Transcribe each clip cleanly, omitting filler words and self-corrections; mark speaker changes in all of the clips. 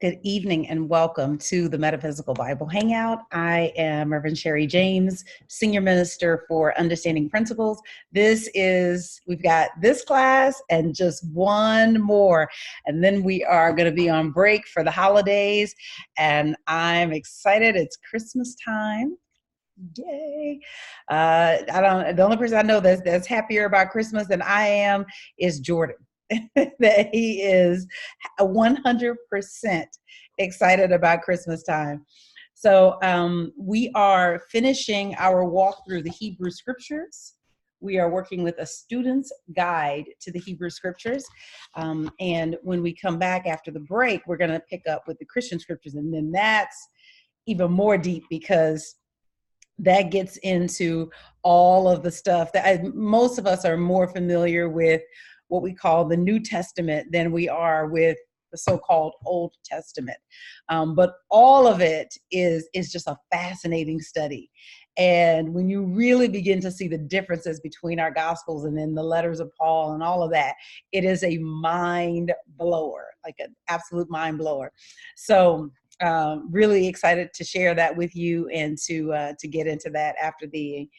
Speaker 1: Good evening and welcome to the Metaphysical Bible Hangout. I am Reverend SherriDeniseJames, Senior Minister for Understanding Principles. We've got this class and just one more, and then we are going to be on break for the holidays, and I'm excited. It's Christmas time. Yay. The only person I know that's happier about Christmas than I am is Jordan. That he is 100% excited about Christmas time. So we are finishing our walk through the Hebrew Scriptures. We are working with a student's guide to the Hebrew Scriptures. And when we come back after the break, we're going to pick up with the Christian Scriptures. And then that's even more deep because that gets into all of the stuff that most of us are more familiar with what we call the New Testament than we are with the so-called Old Testament. But all of it is just a fascinating study. And when you really begin to see the differences between our Gospels and then the letters of Paul and all of that, it is a mind blower, like an absolute mind blower. So really excited to share that with you and to get into that after the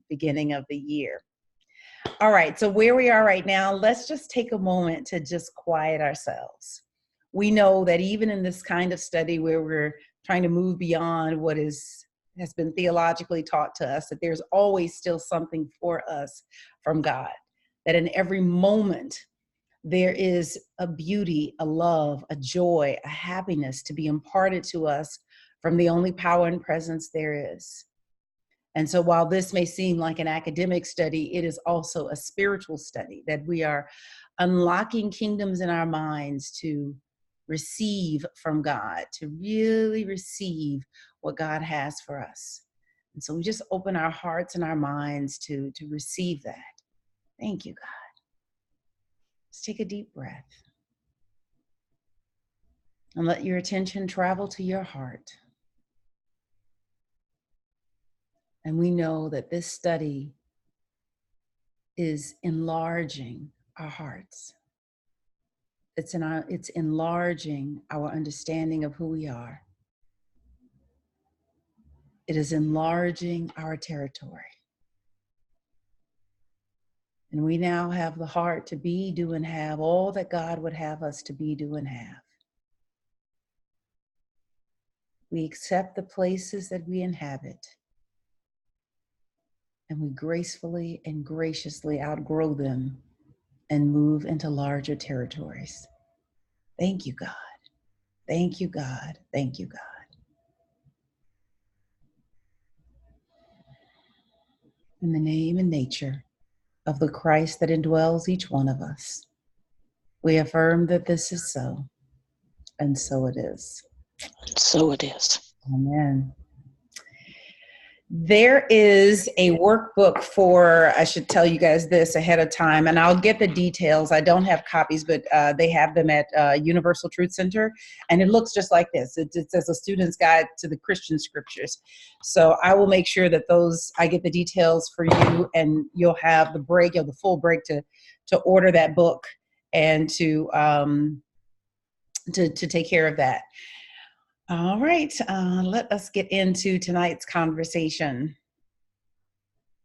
Speaker 1: beginning of the year. All right, so where we are right now, let's just take a moment to just quiet ourselves. We know that even in this kind of study where we're trying to move beyond what has been theologically taught to us, that there's always still something for us from God, that in every moment there is a beauty, a love, a joy, a happiness to be imparted to us from the only power and presence there is. And so while this may seem like an academic study, it is also a spiritual study, that we are unlocking kingdoms in our minds to receive from God, to really receive what God has for us. And so we just open our hearts and our minds to receive that. Thank you, God. Let's take a deep breath and let your attention travel to your heart. And we know that this study is enlarging our hearts. It's enlarging our understanding of who we are. It is enlarging our territory. And we now have the heart to be, do, and have all that God would have us to be, do, and have. We accept the places that we inhabit. And we gracefully and graciously outgrow them and move into larger territories. Thank you, God. Thank you, God. Thank you, God. In the name and nature of the Christ that indwells each one of us, we affirm that this is so, and so it is.
Speaker 2: So it is.
Speaker 1: Amen. There is a workbook for, I should tell you guys this ahead of time, and I'll get the details. I don't have copies, but they have them at Universal Truth Center, and it looks just like this. It says a student's guide to the Christian scriptures. So I will make sure that I get the details for you, and you'll have the full break to order that book and to take care of that. All right, let us get into tonight's conversation.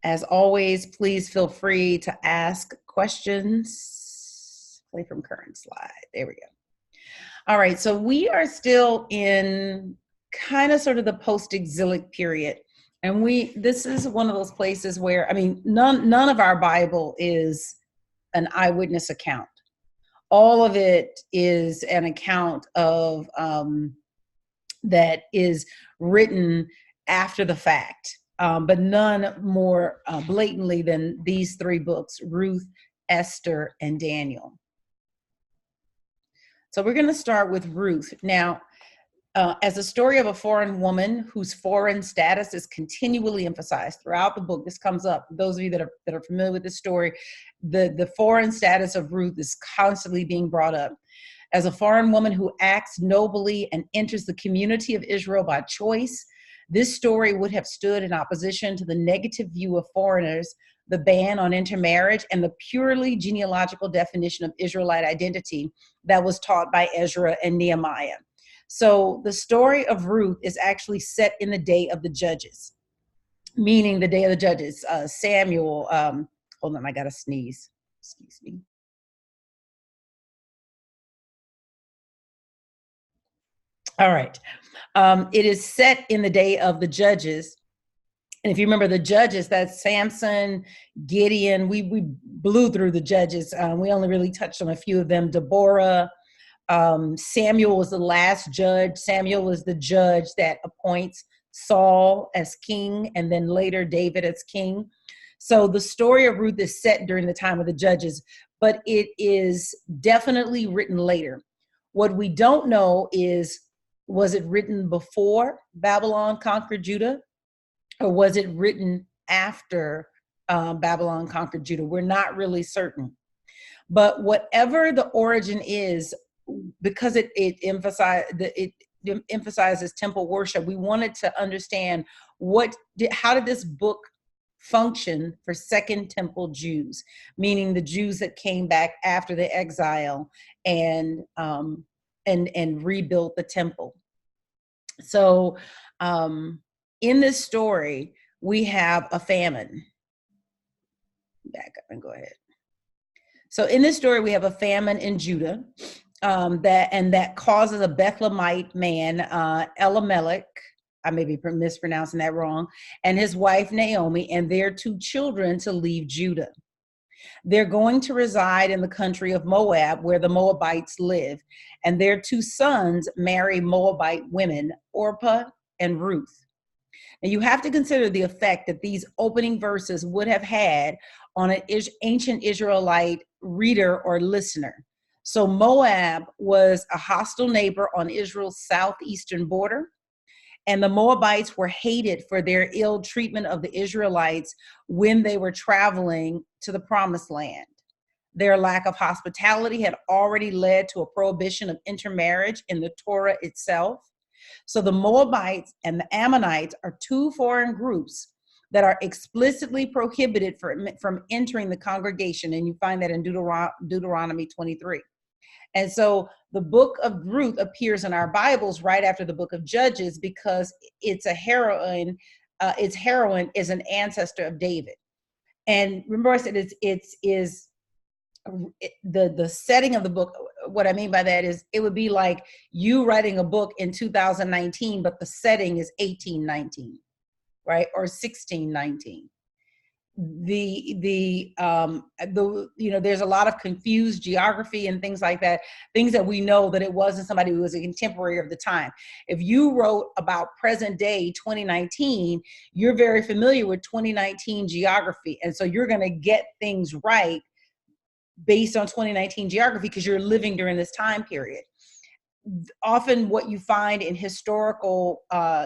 Speaker 1: As always, please feel free to ask questions. Play from current slide. There we go. All right, so we are still in kind of sort of the post-exilic period. And this is one of those places where, none of our Bible is an eyewitness account. All of it is an account of that is written after the fact, but none more blatantly than these three books, Ruth, Esther, and Daniel. So we're going to start with Ruth. Now, as a story of a foreign woman whose foreign status is continually emphasized throughout the book, this comes up. Those of you that are familiar with this story, the foreign status of Ruth is constantly being brought up. As a foreign woman who acts nobly and enters the community of Israel by choice, this story would have stood in opposition to the negative view of foreigners the ban on intermarriage, and the purely genealogical definition of Israelite identity that was taught by Ezra and Nehemiah. So the story of Ruth is actually set in the day of the judges, meaning the day of the judges. Samuel, hold on, I gotta sneeze. Excuse me. All right. It is set in the day of the judges. And if you remember the judges, that's Samson, Gideon. We blew through the judges. We only really touched on a few of them. Deborah. Samuel was the last judge. Samuel is the judge that appoints Saul as king and then later David as king. So the story of Ruth is set during the time of the judges, but it is definitely written later. What we don't know is, was it written before Babylon conquered Judah, or was it written after Babylon conquered Judah? We're not really certain. But whatever the origin is, because it emphasizes temple worship, we wanted to understand how did this book function for Second Temple Jews, meaning the Jews that came back after the exile and rebuilt the temple. So in this story, we have a famine. Back up and go ahead. So in this story, we have a famine in Judah that causes a Bethlehemite man, Elimelech, I may be mispronouncing that wrong, and his wife Naomi and their 2 children to leave Judah. They're going to reside in the country of Moab, where the Moabites live, and their 2 sons marry Moabite women, Orpah and Ruth. And you have to consider the effect that these opening verses would have had on an ancient Israelite reader or listener. So Moab was a hostile neighbor on Israel's southeastern border, and the Moabites were hated for their ill treatment of the Israelites when they were traveling to the Promised Land. Their lack of hospitality had already led to a prohibition of intermarriage in the Torah itself. So the Moabites and the Ammonites are 2 foreign groups that are explicitly prohibited from entering the congregation. And you find that in Deuteronomy 23. And so the book of Ruth appears in our Bibles right after the book of Judges because its heroine is an ancestor of David. And remember I said the setting of the book. What I mean by that is it would be like you writing a book in 2019, but the setting is 1819, right? Or 1619. There's a lot of confused geography and things like that, things that we know that it wasn't somebody who was a contemporary of the time. If you wrote about present day 2019, you're very familiar with 2019 geography. And so you're going to get things right based on 2019 geography because you're living during this time period. Often what you find in historical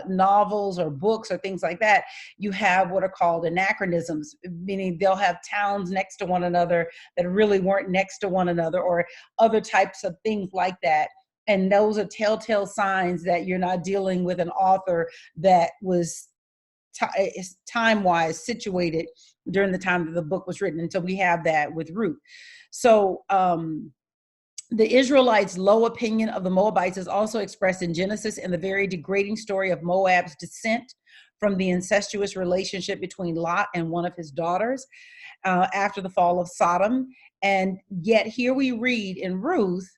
Speaker 1: novels or books or things like that, you have what are called anachronisms, meaning they'll have towns next to one another that really weren't next to one another, or other types of things like that. And those are telltale signs that you're not dealing with an author that was time-wise situated during the time that the book was written. And so we have that with Ruth. So the Israelites' low opinion of the Moabites is also expressed in Genesis in the very degrading story of Moab's descent from the incestuous relationship between Lot and one of his daughters after the fall of Sodom. And yet here we read in Ruth,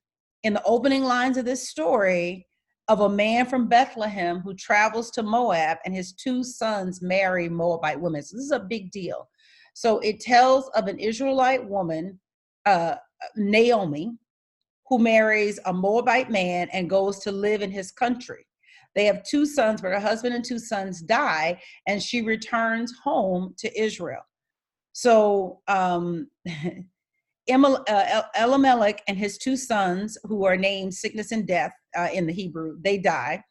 Speaker 1: in the opening lines of this story, of a man from Bethlehem who travels to Moab and his 2 sons marry Moabite women. So this is a big deal. So it tells of an Israelite woman, Naomi, who marries a Moabite man and goes to live in his country. They have 2 sons, but her husband and 2 sons die, and she returns home to Israel. So Elimelech and his 2 sons, who are named Sickness and Death in the Hebrew, they die.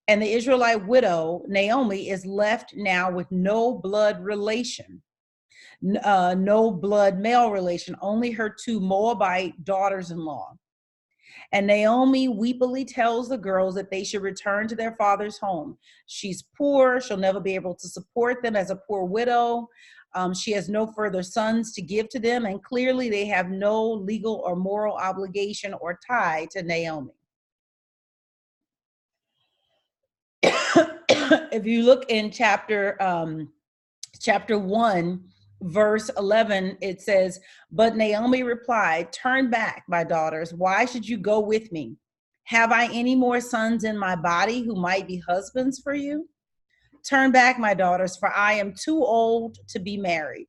Speaker 1: And the Israelite widow, Naomi, is left now with no blood relation, no blood male relation, only her 2 Moabite daughters-in-law. And Naomi weepily tells the girls that they should return to their father's home. She's poor. She'll never be able to support them as a poor widow. She has no further sons to give to them, and clearly they have no legal or moral obligation or tie to Naomi. If you look in chapter 1, verse 11, it says, "But Naomi replied, 'Turn back, my daughters. Why should you go with me? Have I any more sons in my body who might be husbands for you? Turn back, my daughters, for I am too old to be married.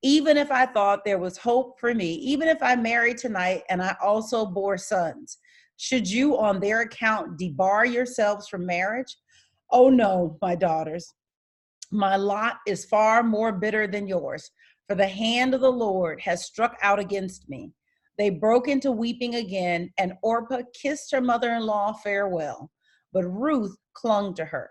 Speaker 1: Even if I thought there was hope for me, even if I married tonight and I also bore sons, should you on their account debar yourselves from marriage? Oh no, my daughters. My lot is far more bitter than yours, for the hand of the Lord has struck out against me.' They broke into weeping again, and Orpah kissed her mother-in-law farewell, but Ruth clung to her.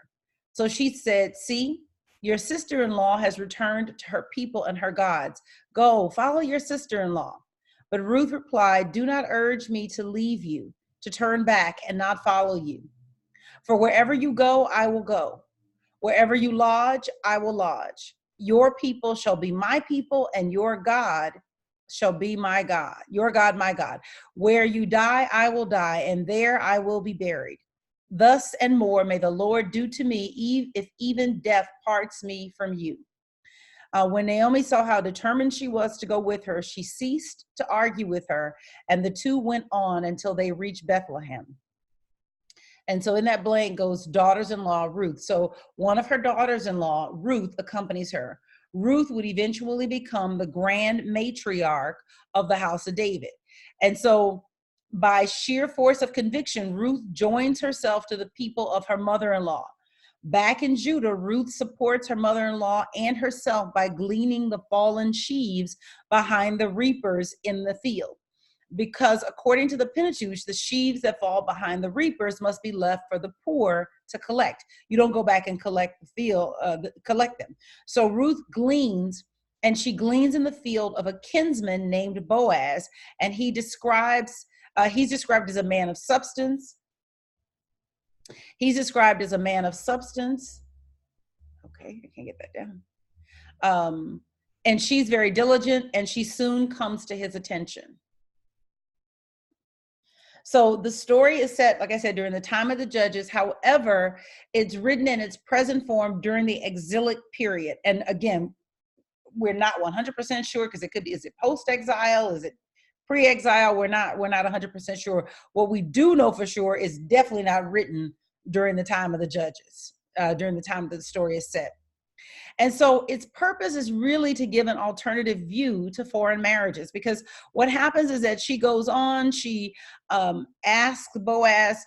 Speaker 1: So she said, 'See, your sister-in-law has returned to her people and her gods. Go, follow your sister-in-law.' But Ruth replied, 'Do not urge me to leave you, to turn back and not follow you. For wherever you go, I will go. Wherever you lodge, I will lodge. Your people shall be my people, and your God shall be my God. Your God, my God. Where you die, I will die, and there I will be buried. Thus and more may the Lord do to me, if even death parts me from you.' When Naomi saw how determined she was to go with her, she ceased to argue with her, and the two went on until they reached Bethlehem." And so in that blank goes daughters-in-law Ruth. So one of her daughters-in-law, Ruth, accompanies her. Ruth would eventually become the grand matriarch of the house of David. And so by sheer force of conviction, Ruth joins herself to the people of her mother-in-law. Back in Judah, Ruth supports her mother-in-law and herself by gleaning the fallen sheaves behind the reapers in the field. Because according to the Pentateuch, the sheaves that fall behind the reapers must be left for the poor to collect. You don't go back and collect them. So Ruth gleans, and she gleans in the field of a kinsman named Boaz, and he's described as a man of substance. He's described as a man of substance. Okay, I can't get that down. And she's very diligent, and she soon comes to his attention. So the story is set, like I said, during the time of the judges. However, it's written in its present form during the exilic period. And again, we're not 100% sure, because it could be, is it post-exile? Is it pre-exile? We're not 100% sure. What we do know for sure is definitely not written during the time of the judges, during the time that the story is set. And so its purpose is really to give an alternative view to foreign marriages, because what happens is that she goes on, she asks Boaz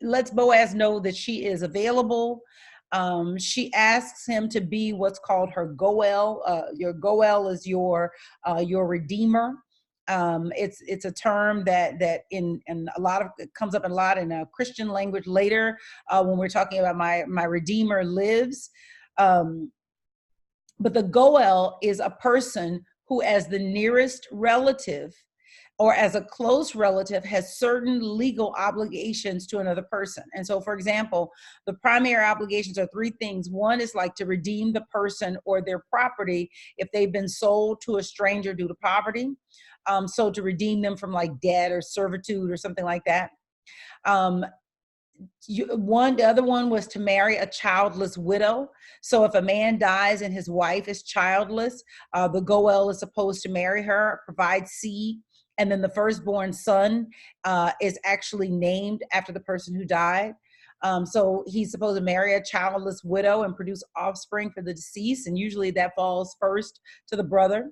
Speaker 1: lets Boaz know that she is available. She asks him to be what's called her goel. Your goel is your redeemer. It's a term that in a lot of, it comes up a lot in a Christian language later, when we're talking about my Redeemer lives. But the goel is a person who, as the nearest relative or as a close relative, has certain legal obligations to another person. And so, for example, the primary obligations are three things. One is like to redeem the person or their property if they've been sold to a stranger due to poverty. So to redeem them from like debt or servitude or something like that. The other one was to marry a childless widow. So if a man dies and his wife is childless, the goel is supposed to marry her, provide seed, and then the firstborn son is actually named after the person who died. So he's supposed to marry a childless widow and produce offspring for the deceased, and usually that falls first to the brother.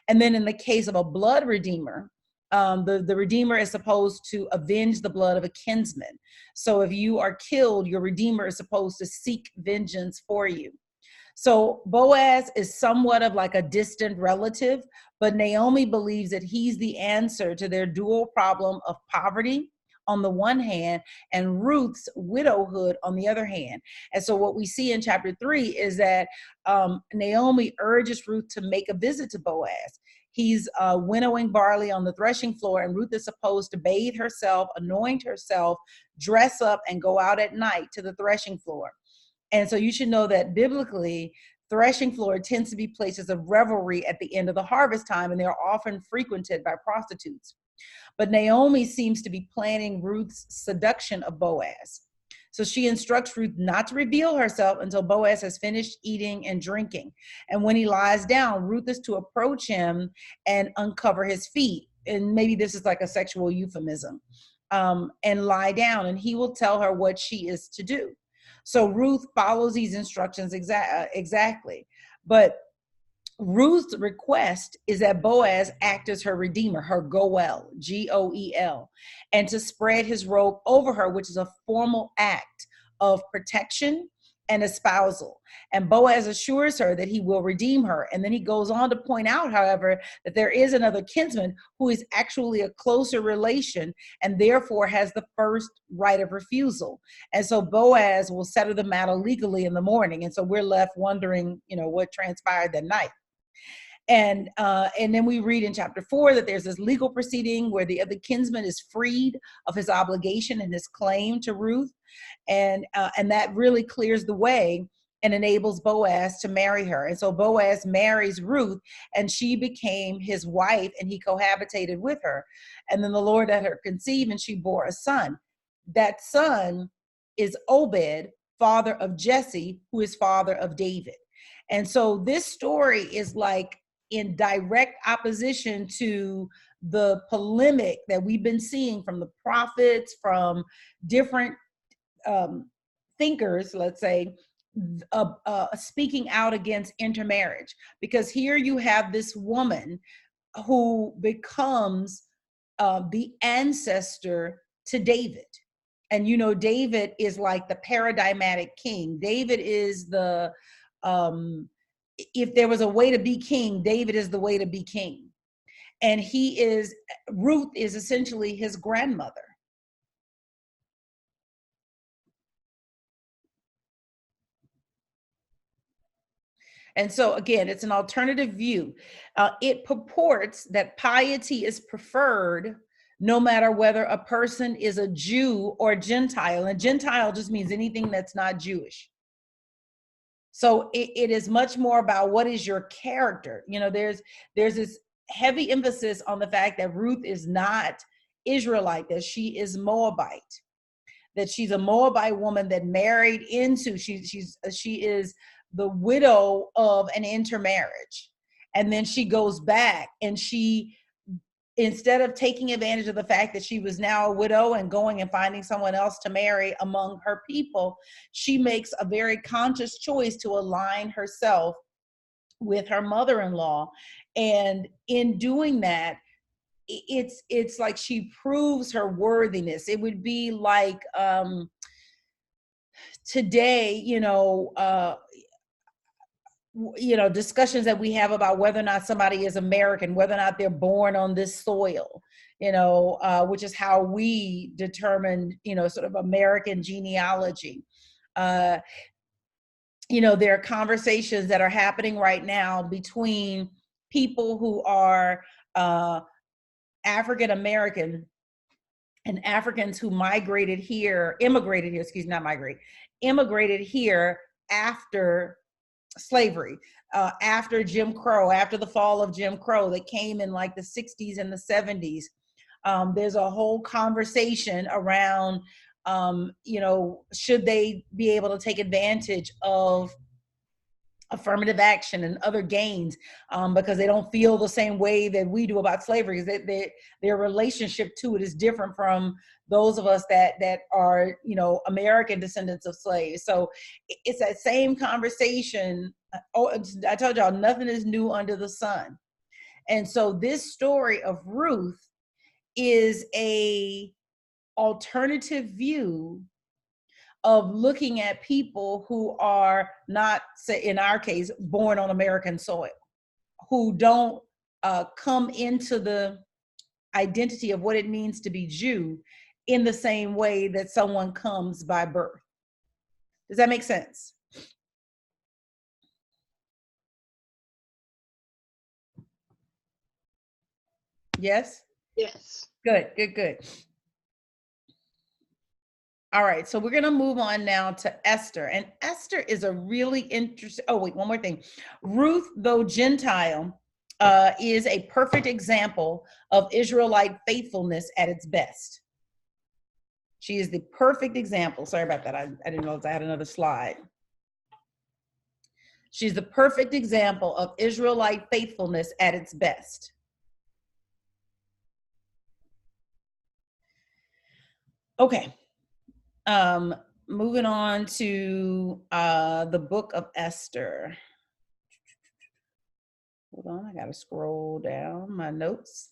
Speaker 1: And then in the case of a blood redeemer, the redeemer is supposed to avenge the blood of a kinsman. So if you are killed, your redeemer is supposed to seek vengeance for you. So Boaz is somewhat of like a distant relative, but Naomi believes that he's the answer to their dual problem of poverty on the one hand and Ruth's widowhood on the other hand. And so what we see in chapter 3 is that Naomi urges Ruth to make a visit to Boaz. He's winnowing barley on the threshing floor, and Ruth is supposed to bathe herself, anoint herself, dress up, and go out at night to the threshing floor. And so you should know that biblically, threshing floor tends to be places of revelry at the end of the harvest time, and they're often frequented by prostitutes. But Naomi seems to be planning Ruth's seduction of Boaz. So she instructs Ruth not to reveal herself until Boaz has finished eating and drinking. And when he lies down, Ruth is to approach him and uncover his feet. And maybe this is like a sexual euphemism. And lie down, and he will tell her what she is to do. So Ruth follows these instructions exactly. But Ruth's request is that Boaz act as her redeemer, her goel, Goel, and to spread his robe over her, which is a formal act of protection and espousal. And Boaz assures her that he will redeem her. And then he goes on to point out, however, that there is another kinsman who is actually a closer relation and therefore has the first right of refusal. And so Boaz will settle the matter legally in the morning. And so we're left wondering, what transpired that night. And then we read in chapter 4 that there's this legal proceeding where the other kinsman is freed of his obligation and his claim to Ruth. And that really clears the way and enables Boaz to marry her. And so Boaz marries Ruth, and she became his wife, and he cohabitated with her. And then the Lord let her conceive, and she bore a son. That son is Obed, father of Jesse, who is father of David. And so this story is like in direct opposition to the polemic that we've been seeing from the prophets, from different thinkers, let's say, speaking out against intermarriage. Because here you have this woman who becomes the ancestor to David. And David is like the paradigmatic king. David is the if there was a way to be king, David is the way to be king. And Ruth is essentially his grandmother. And so again, it's an alternative view. It purports that piety is preferred no matter whether a person is a Jew or Gentile. And Gentile just means anything that's not Jewish. So it is much more about what is your character. There's this heavy emphasis on the fact that Ruth is not Israelite, that she is Moabite, that she's a Moabite woman that married into, she is the widow of an intermarriage. And then she goes back, and she, instead of taking advantage of the fact that she was now a widow and going and finding someone else to marry among her people, she makes a very conscious choice to align herself with her mother-in-law. And in doing that, it's like she proves her worthiness. It would be like today, discussions that we have about whether or not somebody is American, whether or not they're born on this soil, which is how we determine, sort of American genealogy. There are conversations that are happening right now between people who are African American and Africans who immigrated here after slavery, after Jim Crow, after the fall of Jim Crow, that came in like the 60s and the 70s. There's a whole conversation around, should they be able to take advantage of affirmative action and other gains, because they don't feel the same way that we do about slavery. Their relationship to it is different from those of us that are, American descendants of slaves. So it's that same conversation. I told y'all, nothing is new under the sun. And so this story of Ruth is a alternative view of looking at people who are not, say, in our case, born on American soil, who don't come into the identity of what it means to be Jew in the same way that someone comes by birth. Does that make sense? Yes?
Speaker 2: Yes.
Speaker 1: Good. All right, so we're going to move on now to Esther. And Esther is a really interesting, oh, wait, one more thing. Ruth, though Gentile, is a perfect example of Israelite faithfulness at its best. She is the perfect example. Sorry about that. I didn't know I had another slide. She's the perfect example of Israelite faithfulness at its best. Okay. Moving on to the Book of Esther. Hold on, I gotta scroll down my notes.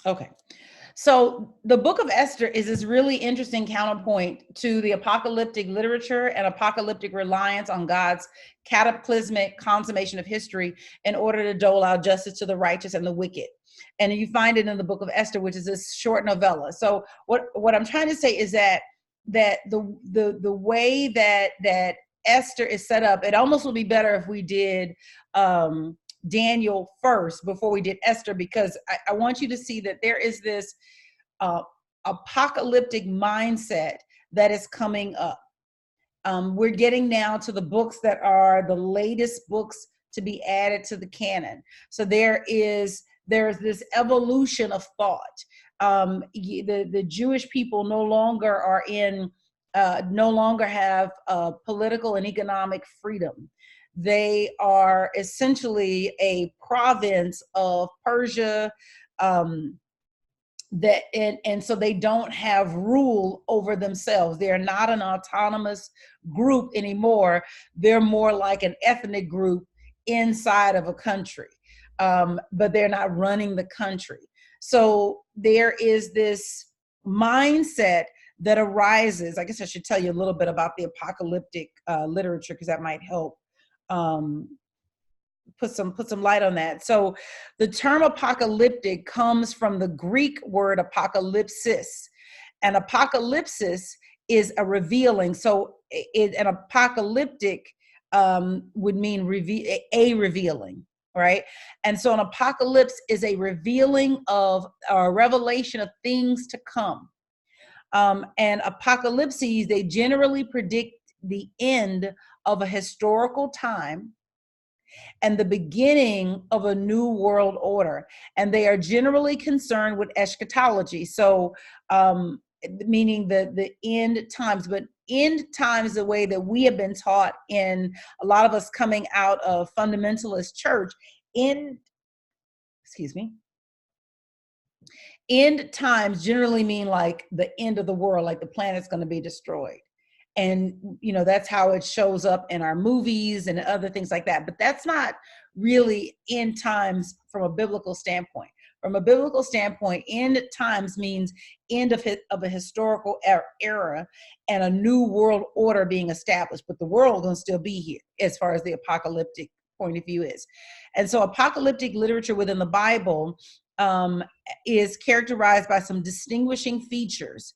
Speaker 1: Okay. So the Book of Esther is this really interesting counterpoint to the apocalyptic literature and apocalyptic reliance on God's cataclysmic consummation of history in order to dole out justice to the righteous and the wicked. And you find it in the Book of Esther, which is this short novella. So what I'm trying to say is that the way that Esther is set up, it almost would be better if we did Daniel first before we did Esther, because I want you to see that there is this apocalyptic mindset that is coming up. We're getting now to the books that are the latest books to be added to the canon. So there's this evolution of thought. The Jewish people no longer have political and economic freedom. They are essentially a province of Persia, and so they don't have rule over themselves. They're not an autonomous group anymore. They're more like an ethnic group inside of a country, but they're not running the country. So there is this mindset that arises. I guess I should tell you a little bit about the apocalyptic literature, because that might help put some light on that. So the term apocalyptic comes from the Greek word apocalypsis, and apocalypsis is a revealing. So an apocalyptic would mean a revealing, right? And so an apocalypse is a revealing of a revelation of things to come. And apocalypses, they generally predict the end of a historical time and the beginning of a new world order. And they are generally concerned with eschatology. So, meaning the end times, but end times, the way that we have been taught in a lot of us coming out of fundamentalist church, end times generally mean like the end of the world, like the planet's going to be destroyed. And, that's how it shows up in our movies and other things like that. But that's not really end times from a biblical standpoint. From a biblical standpoint, end times means end of a historical era and a new world order being established. But the world is going to still be here as far as the apocalyptic point of view is. And so apocalyptic literature within the Bible is characterized by some distinguishing features.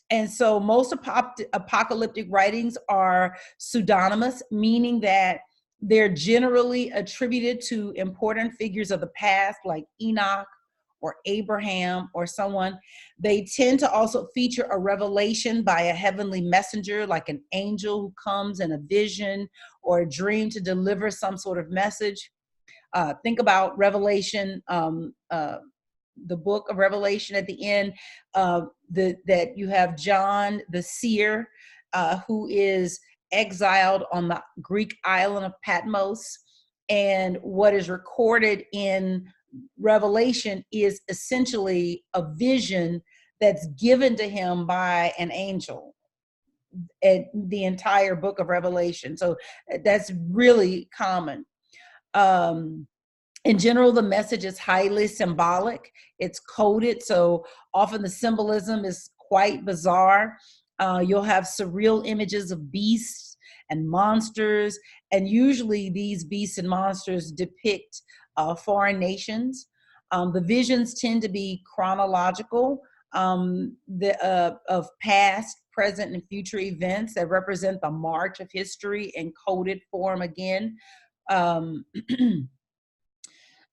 Speaker 1: And so most apocalyptic writings are pseudonymous, meaning that they're generally attributed to important figures of the past, like Enoch or Abraham or someone. They tend to also feature a revelation by a heavenly messenger, like an angel who comes in a vision or a dream to deliver some sort of message. Think about Revelation, the book of Revelation at the end, that you have John the seer, who is exiled on the Greek island of Patmos. And what is recorded in Revelation is essentially a vision that's given to him by an angel at the entire book of Revelation. So that's really common. In general, the message is highly symbolic. It's coded, so often the symbolism is quite bizarre. You'll have surreal images of beasts and monsters, and usually these beasts and monsters depict foreign nations. The visions tend to be chronological, of past, present, and future events that represent the march of history in coded form again. Um,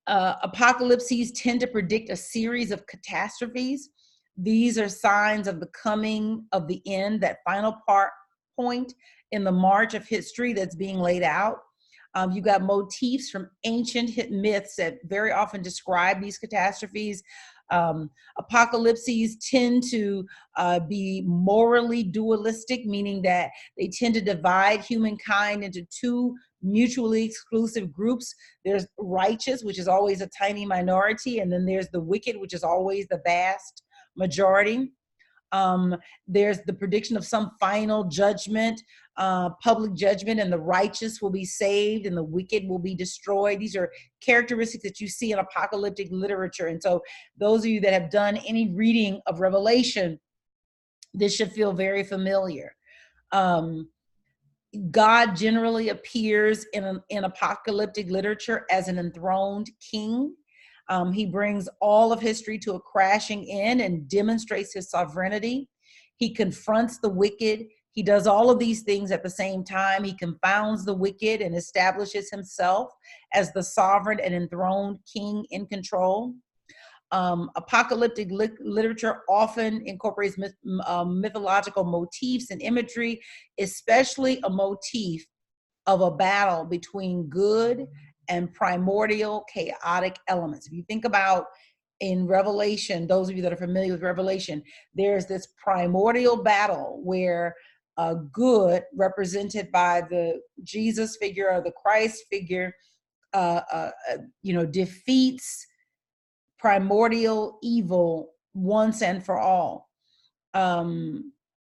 Speaker 1: Apocalypses tend to predict a series of catastrophes. These are signs of the coming of the end, that final point in the march of history that's being laid out. You got motifs from ancient myths that very often describe these catastrophes. Apocalypses tend to be morally dualistic, meaning that they tend to divide humankind into two mutually exclusive groups. There's righteous, which is always a tiny minority, and then there's the wicked, which is always the vast majority. There's the prediction of some final judgment, public judgment, and the righteous will be saved and the wicked will be destroyed. These are characteristics that you see in apocalyptic literature. And so those of you that have done any reading of Revelation, this should feel very familiar. God generally appears in apocalyptic literature as an enthroned king. He brings all of history to a crashing end and demonstrates his sovereignty. He confronts the wicked. He does all of these things at the same time. He confounds the wicked and establishes himself as the sovereign and enthroned king in control. Apocalyptic literature often incorporates mythological motifs and imagery, especially a motif of a battle between good and primordial chaotic elements. If you think about in Revelation, those of you that are familiar with Revelation, there's this primordial battle where good, represented by the Jesus figure or the Christ figure, defeats primordial evil once and for all.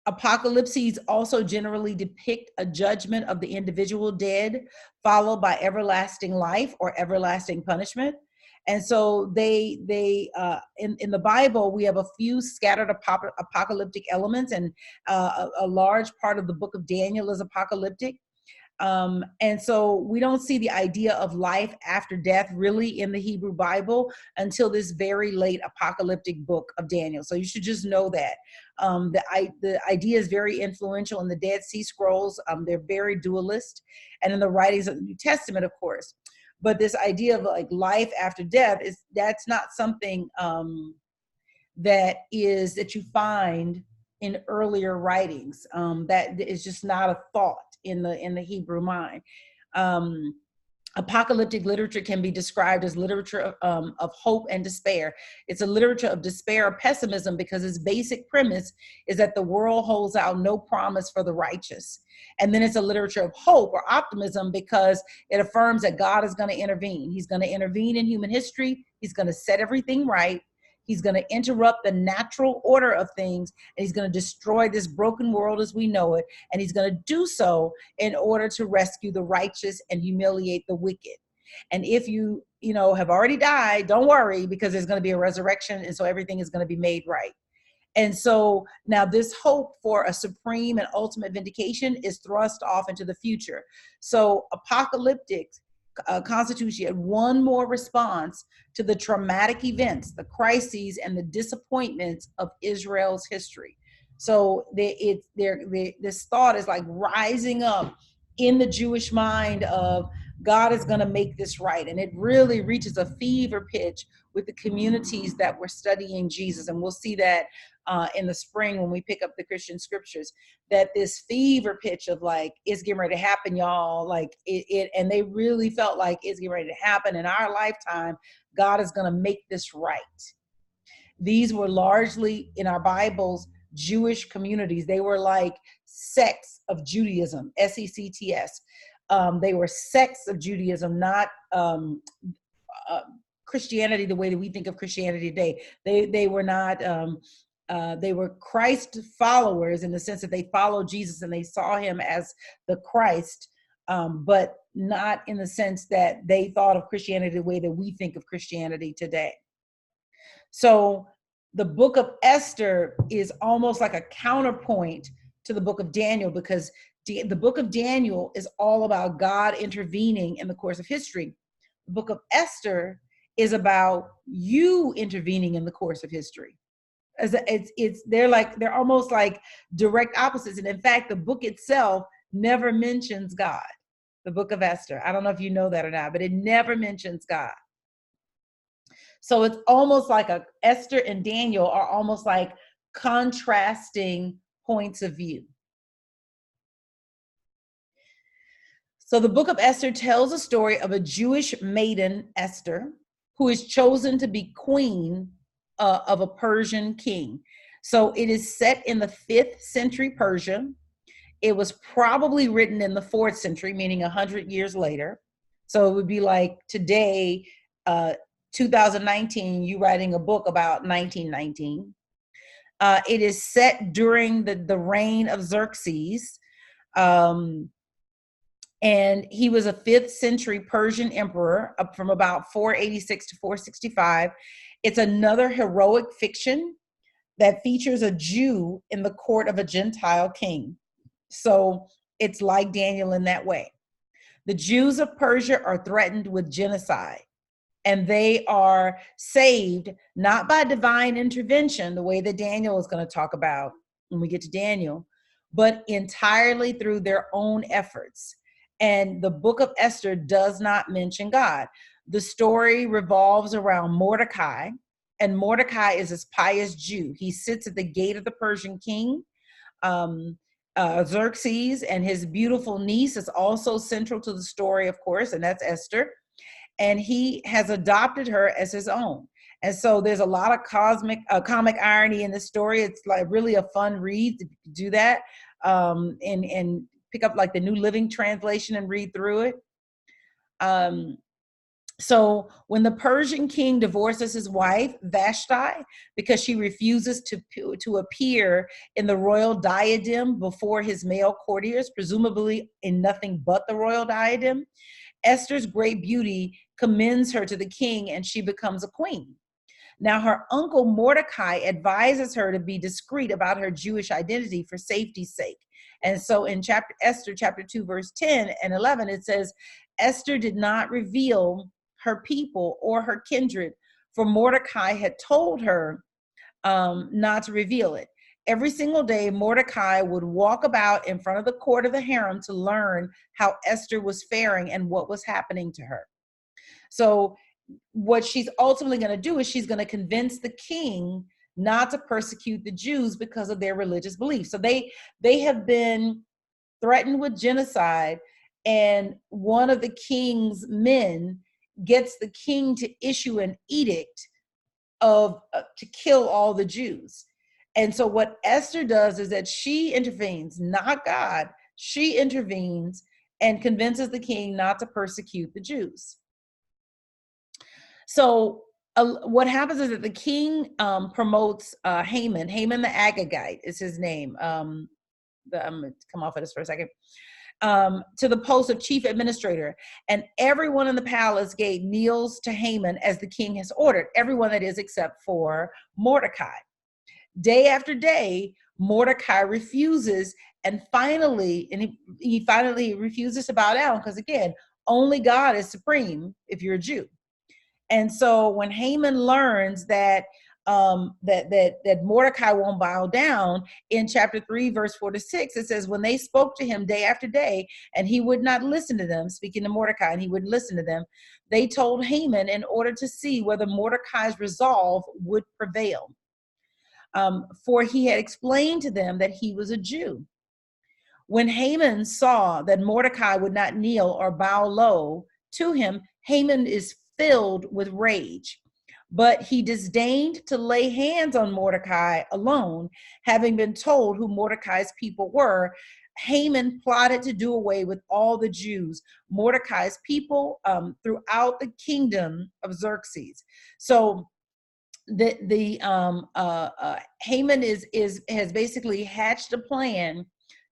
Speaker 1: Apocalypses also generally depict a judgment of the individual dead, followed by everlasting life or everlasting punishment. And so in the Bible, we have a few scattered apocalyptic elements, and a large part of the book of Daniel is apocalyptic. And so we don't see the idea of life after death really in the Hebrew Bible until this very late apocalyptic book of Daniel. So you should just know that. The idea is very influential in the Dead Sea Scrolls. They're very dualist, and in the writings of the New Testament, of course. But this idea of like life after death, that's not something that you find in earlier writings. That is just not a thought in the Hebrew mind. Apocalyptic literature can be described as literature of hope and despair. It's a literature of despair or pessimism because its basic premise is that the world holds out no promise for the righteous. And then it's a literature of hope or optimism because it affirms that God is going to intervene. He's going to intervene in human history. He's going to set everything right. He's going to interrupt the natural order of things, and he's going to destroy this broken world as we know it. And he's going to do so in order to rescue the righteous and humiliate the wicked. And if you have already died, don't worry, because there's going to be a resurrection. And so everything is going to be made right. And so now this hope for a supreme and ultimate vindication is thrust off into the future. So apocalyptic constitutes yet one more response to the traumatic events, the crises, and the disappointments of Israel's history. So this thought is like rising up in the Jewish mind of God is going to make this right. And it really reaches a fever pitch with the communities that were studying Jesus. And we'll see that in the spring when we pick up the Christian scriptures, that this fever pitch of like, it's getting ready to happen, y'all. Like and they really felt like it's getting ready to happen in our lifetime. God is going to make this right. These were largely in our Bibles, Jewish communities. They were like sects of Judaism, sects. They were sects of Judaism, not Christianity the way that we think of Christianity today. They were not, they were Christ followers in the sense that they followed Jesus and they saw him as the Christ, but not in the sense that they thought of Christianity the way that we think of Christianity today. So the book of Esther is almost like a counterpoint to the book of Daniel, because the book of Daniel is all about God intervening in the course of history. The book of Esther is about you intervening in the course of history. They're almost like direct opposites. And in fact, the book itself never mentions God. The Book of Esther. I don't know if you know that or not, but it never mentions God. So it's almost like Esther and Daniel are almost like contrasting points of view. So the Book of Esther tells a story of a Jewish maiden, Esther, who is chosen to be queen of a Persian king. So it is set in the 5th century Persia. It was probably written in the 4th century, meaning 100 years later. So it would be like today, 2019, you writing a book about 1919. It is set during the reign of Xerxes. And he was a 5th century Persian emperor up from about 486 to 465. It's another heroic fiction that features a Jew in the court of a Gentile king. So it's like Daniel in that way. The Jews of Persia are threatened with genocide, and they are saved not by divine intervention, the way that Daniel is going to talk about when we get to Daniel, but entirely through their own efforts. And the Book of Esther does not mention God. The story revolves around Mordecai, and Mordecai is this pious Jew. He sits at the gate of the Persian king, Xerxes, and his beautiful niece is also central to the story, of course, and that's Esther. And he has adopted her as his own. And so there's a lot of comic irony in this story. It's like really a fun read to do that, and pick up like the New Living Translation and read through it. So when the Persian king divorces his wife, Vashti, because she refuses to appear in the royal diadem before his male courtiers, presumably in nothing but the royal diadem, Esther's great beauty commends her to the king and she becomes a queen. Now, her uncle Mordecai advises her to be discreet about her Jewish identity for safety's sake. And so in Esther chapter 2, verse 10 and 11, it says, Esther did not reveal her people or her kindred, for Mordecai had told her not to reveal it. Every single day, Mordecai would walk about in front of the court of the harem to learn how Esther was faring and what was happening to her. So what she's ultimately going to do is she's going to convince the king not to persecute the Jews because of their religious beliefs. So they have been threatened with genocide, and one of the king's men gets the king to issue an edict of to kill all the Jews. And so what Esther does is that she intervenes, not God. She intervenes and convinces the king not to persecute the Jews. So what happens is that the king promotes Haman. Haman the Agagite is his name. I'm going to come off of this for a second. To the post of chief administrator. And everyone in the palace gate kneels to Haman as the king has ordered. Everyone, that is, except for Mordecai. Day after day, Mordecai refuses, and he finally refuses to bow down, because again, only God is supreme if you're a Jew. And so when Haman learns that Mordecai won't bow down, in chapter 3, verse 4 to 6, it says, when they spoke to him day after day, and he would not listen to them, speaking to Mordecai, and he wouldn't listen to them, they told Haman in order to see whether Mordecai's resolve would prevail. For he had explained to them that he was a Jew. When Haman saw that Mordecai would not kneel or bow low to him, Haman is filled with rage. But he disdained to lay hands on Mordecai alone, having been told who Mordecai's people were. Haman plotted to do away with all the Jews, Mordecai's people, throughout the kingdom of Xerxes. So Haman has basically hatched a plan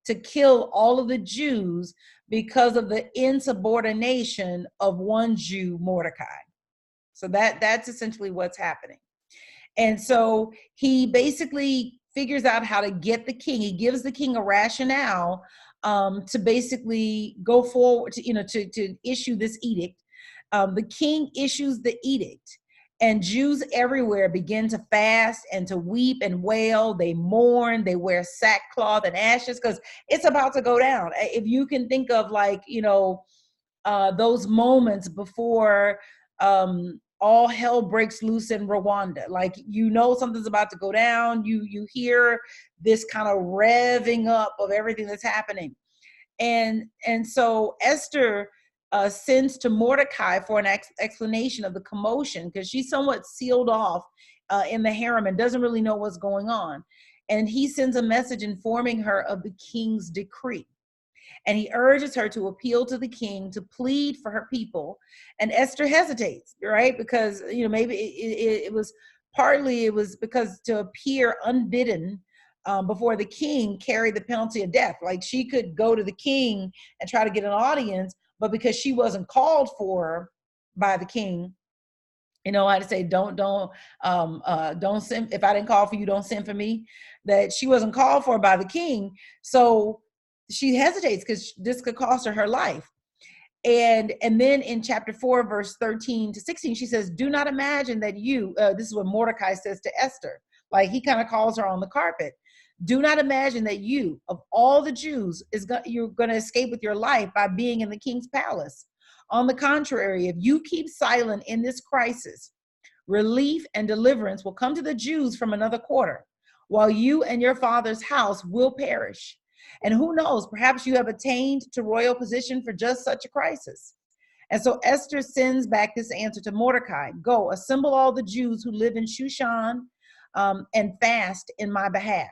Speaker 1: to kill all of the Jews because of the insubordination of one Jew, Mordecai. So that's essentially what's happening. And so he basically figures out how to get the king. He gives the king a rationale to basically go forward, to issue this edict. The king issues the edict. And Jews everywhere begin to fast and to weep and wail. They mourn, they wear sackcloth and ashes because it's about to go down. If you can think of like, those moments before all hell breaks loose in Rwanda, like, something's about to go down. You hear this kind of revving up of everything that's happening. And so Esther sends to Mordecai for an explanation of the commotion, because she's somewhat sealed off in the harem and doesn't really know what's going on. And he sends a message informing her of the king's decree. And he urges her to appeal to the king to plead for her people. And Esther hesitates, right? Because, maybe it was because to appear unbidden before the king carried the penalty of death. Like, she could go to the king and try to get an audience, but because she wasn't called for by the king, I had to say, don't send. If I didn't call for you, don't send for me. That she wasn't called for by the king. So she hesitates because this could cost her life. And then in chapter 4, verse 13 to 16, she says, do not imagine that you, this is what Mordecai says to Esther. Like, he kind of calls her on the carpet. Do not imagine that you, of all the Jews, you're going to escape with your life by being in the king's palace. On the contrary, if you keep silent in this crisis, relief and deliverance will come to the Jews from another quarter, while you and your father's house will perish. And who knows, perhaps you have attained to royal position for just such a crisis. And so Esther sends back this answer to Mordecai. Go, assemble all the Jews who live in Shushan and fast in my behalf.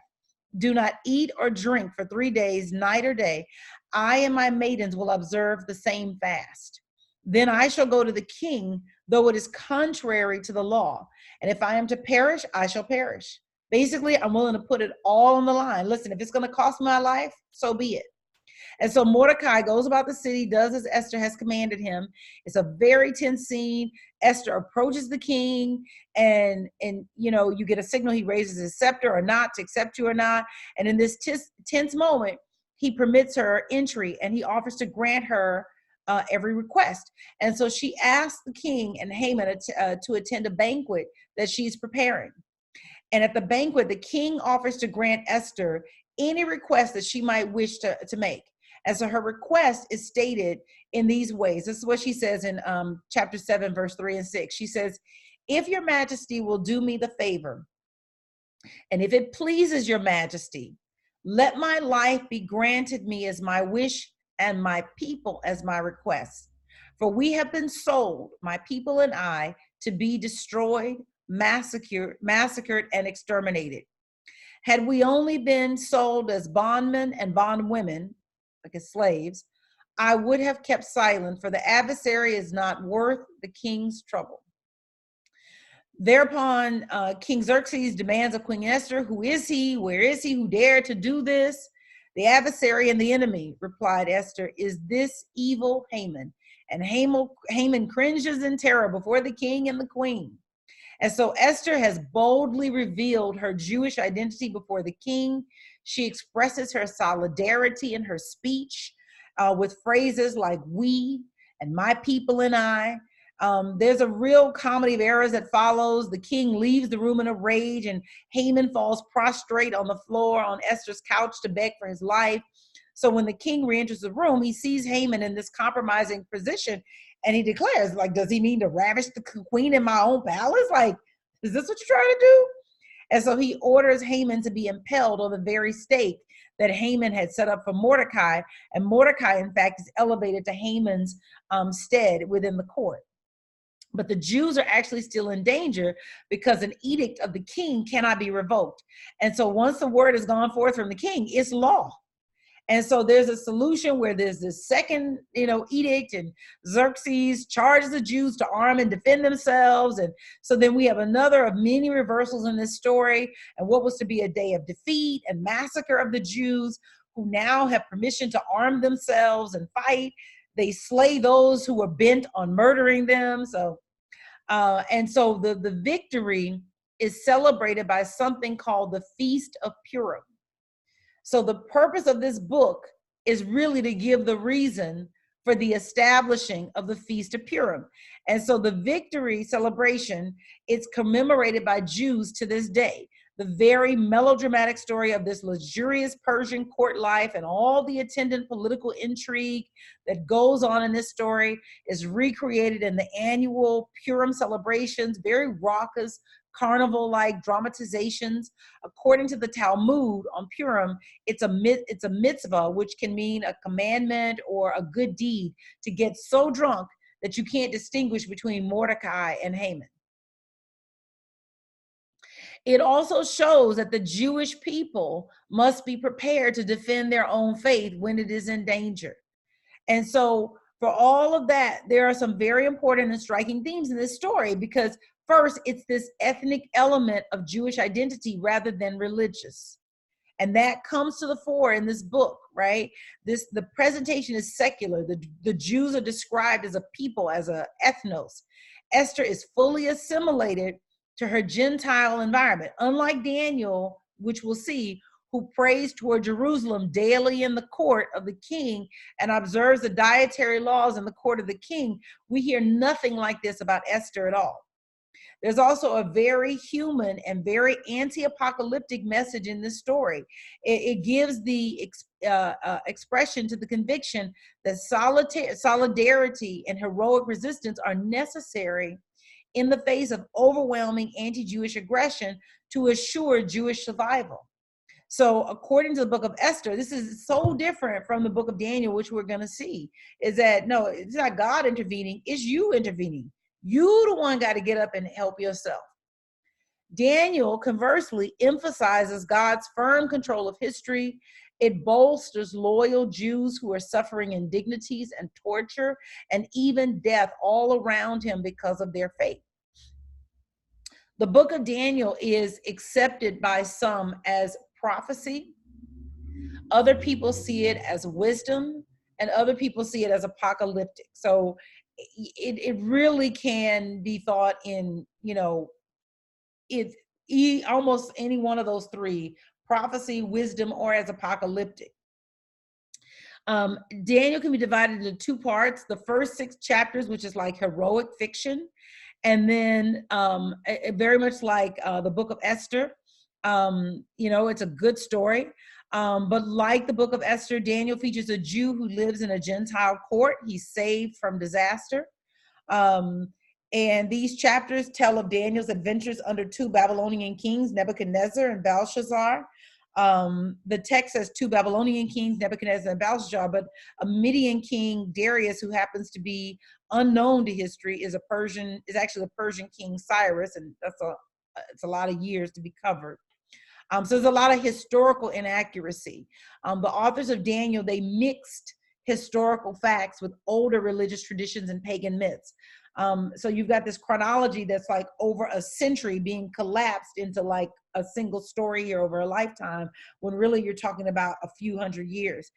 Speaker 1: Do not eat or drink for 3 days, night or day. I and my maidens will observe the same fast. Then I shall go to the king, though it is contrary to the law. And if I am to perish, I shall perish. Basically, I'm willing to put it all on the line. Listen, if it's going to cost my life, so be it. And so Mordecai goes about the city, does as Esther has commanded him. It's a very tense scene. Esther approaches the king, and you get a signal he raises his scepter or not, to accept you or not. And in this tense moment, he permits her entry, and he offers to grant her every request. And so she asks the king and Haman to attend a banquet that she's preparing. And at the banquet, the king offers to grant Esther any request that she might wish to make. And so her request is stated in these ways. This is what she says in chapter 7, verse 3 and 6. She says, if your majesty will do me the favor, and if it pleases your majesty, let my life be granted me as my wish and my people as my request. For we have been sold, my people and I, to be destroyed, massacred, and exterminated. Had we only been sold as bondmen and bondwomen, like as slaves, I would have kept silent, for the adversary is not worth the king's trouble. Thereupon, King Xerxes demands of Queen Esther, who is he? Where is he who dared to do this? The adversary and the enemy, replied Esther, is this evil Haman. And Haman cringes in terror before the king and the queen. And so Esther has boldly revealed her Jewish identity before the king. She expresses her solidarity in her speech with phrases like we and my people and I. There's a real comedy of errors that follows. The king leaves the room in a rage, and Haman falls prostrate on the floor on Esther's couch to beg for his life. So when the king reenters the room, he sees Haman in this compromising position, and he declares, like, does he mean to ravish the queen in my own palace? Like, is this what you're trying to do? And so he orders Haman to be impaled on the very stake that Haman had set up for Mordecai. And Mordecai, in fact, is elevated to Haman's stead within the court. But the Jews are actually still in danger because an edict of the king cannot be revoked. And so once the word has gone forth from the king, it's law. And so there's a solution where there's this second, edict, and Xerxes charges the Jews to arm and defend themselves. And so then we have another of many reversals in this story. And what was to be a day of defeat and massacre of the Jews, who now have permission to arm themselves and fight. They slay those who were bent on murdering them. So the victory is celebrated by something called the Feast of Purim. So the purpose of this book is really to give the reason for the establishing of the Feast of Purim. And so the victory celebration, it's commemorated by Jews to this day. The very melodramatic story of this luxurious Persian court life and all the attendant political intrigue that goes on in this story is recreated in the annual Purim celebrations, very raucous, carnival-like dramatizations. According to the Talmud on Purim, it's a mitzvah, which can mean a commandment or a good deed, to get so drunk that you can't distinguish between Mordecai and Haman. It also shows that the Jewish people must be prepared to defend their own faith when it is in danger. And so for all of that, there are some very important and striking themes in this story, because first, it's this ethnic element of Jewish identity rather than religious. And that comes to the fore in this book, right? The presentation is secular. The Jews are described as a people, as a ethnos. Esther is fully assimilated to her Gentile environment. Unlike Daniel, which we'll see, who prays toward Jerusalem daily in the court of the king and observes the dietary laws in the court of the king, we hear nothing like this about Esther at all. There's also a very human and very anti-apocalyptic message in this story. It gives the expression to the conviction that solidarity and heroic resistance are necessary in the face of overwhelming anti-Jewish aggression to assure Jewish survival. So according to the book of Esther, this is so different from the book of Daniel, which we're going to see, is that no, it's not God intervening, it's you intervening. You the one got to get up and help yourself. Daniel, conversely, emphasizes God's firm control of history. It bolsters loyal Jews who are suffering indignities and torture and even death all around him because of their faith. The book of Daniel is accepted by some as prophecy. Other people see it as wisdom, and other people see it as apocalyptic. So it really can be thought in, almost any one of those three: prophecy, wisdom, or as apocalyptic. Daniel can be divided into two parts. The first 6 chapters, which is like heroic fiction, and then very much like the book of Esther, it's a good story. But like the book of Esther, Daniel features a Jew who lives in a Gentile court. He's saved from disaster. And these chapters tell of Daniel's adventures under 2 Babylonian kings, Nebuchadnezzar and Belshazzar. The text says 2 Babylonian kings, Nebuchadnezzar and Belshazzar, but a Median king, Darius, who happens to be unknown to history, is actually the Persian king Cyrus, and it's a lot of years to be covered. So there's a lot of historical inaccuracy. The authors of Daniel, they mixed historical facts with older religious traditions and pagan myths. So you've got this chronology that's like over a century being collapsed into like a single story or over a lifetime, when really you're talking about a few hundred years.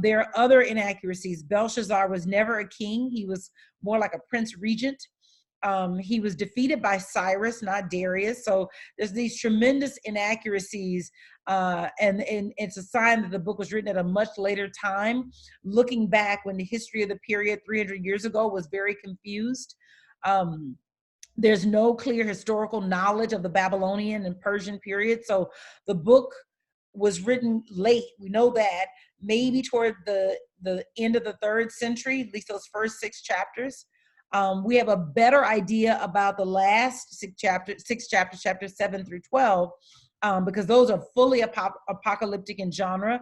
Speaker 1: There are other inaccuracies. Belshazzar was never a king. He was more like a prince regent. He was defeated by Cyrus, not Darius. So there's these tremendous inaccuracies, and it's a sign that the book was written at a much later time, looking back when the history of the period 300 years ago was very confused. There's no clear historical knowledge of the Babylonian and Persian period. So the book was written late. We know that, maybe toward the end of the 3rd century, at least those first 6 chapters. We have a better idea about the last 6 chapters, chapters 7 through 12, because those are fully apocalyptic in genre.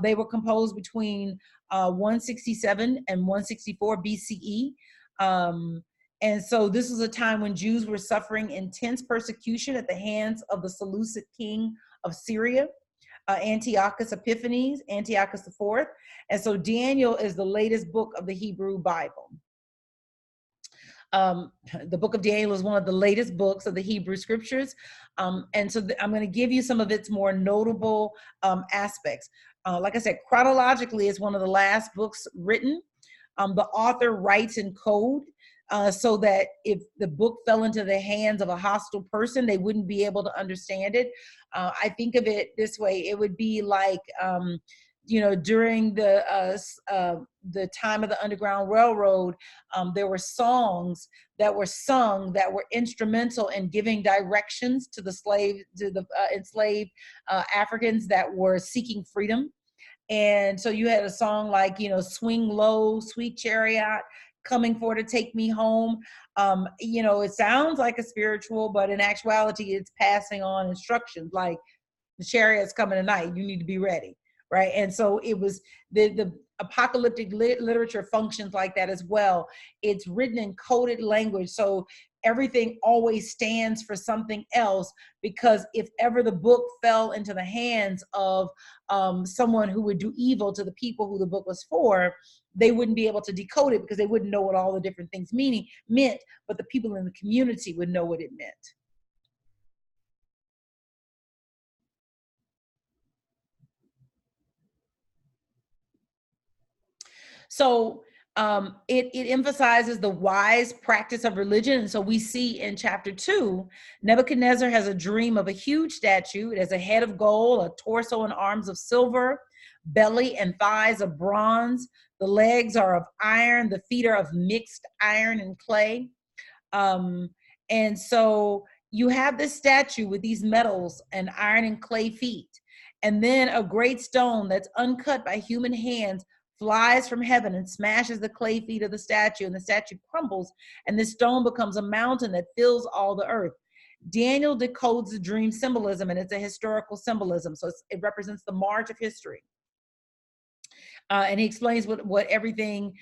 Speaker 1: They were composed between 167 and 164 BCE. And so this was a time when Jews were suffering intense persecution at the hands of the Seleucid king of Syria, Antiochus Epiphanes, Antiochus IV. And so Daniel is the latest book of the Hebrew Bible. The book of Daniel is one of the latest books of the Hebrew scriptures. And so I'm going to give you some of its more notable aspects. Like I said, chronologically, it's one of the last books written. The author writes in code, so that if the book fell into the hands of a hostile person, they wouldn't be able to understand it. I think of it this way. It would be like during the time of the Underground Railroad, there were songs that were sung that were instrumental in giving directions to the enslaved Africans that were seeking freedom. And so you had a song like, swing low, sweet chariot, coming for to take me home. It sounds like a spiritual, but in actuality, it's passing on instructions like, the chariot's coming tonight, you need to be ready, right? And so it was the apocalyptic literature functions like that as well. It's written in coded language, so everything always stands for something else, because if ever the book fell into the hands of someone who would do evil to the people who the book was for, they wouldn't be able to decode it because they wouldn't know what all the different things meant, but the people in the community would know what it meant. So it emphasizes the wise practice of religion. And so we see in chapter 2, Nebuchadnezzar has a dream of a huge statue. It has a head of gold, a torso and arms of silver, belly and thighs of bronze. The legs are of iron. The feet are of mixed iron and clay. And so you have this statue with these metals and iron and clay feet. And then a great stone that's uncut by human hands flies from heaven and smashes the clay feet of the statue, and the statue crumbles, and this stone becomes a mountain that fills all the earth. Daniel decodes the dream symbolism, and it's a historical symbolism, so it represents the march of history. And he explains what everything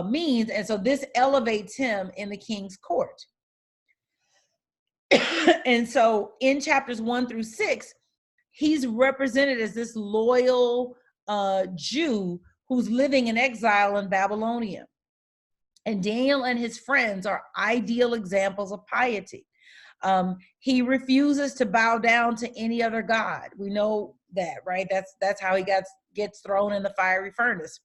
Speaker 1: means, and so this elevates him in the king's court. And so in chapters 1 through 6, he's represented as this loyal Jew who's living in exile in Babylonia. And Daniel and his friends are ideal examples of piety. He refuses to bow down to any other god. We know that, right? That's how he gets thrown in the fiery furnace.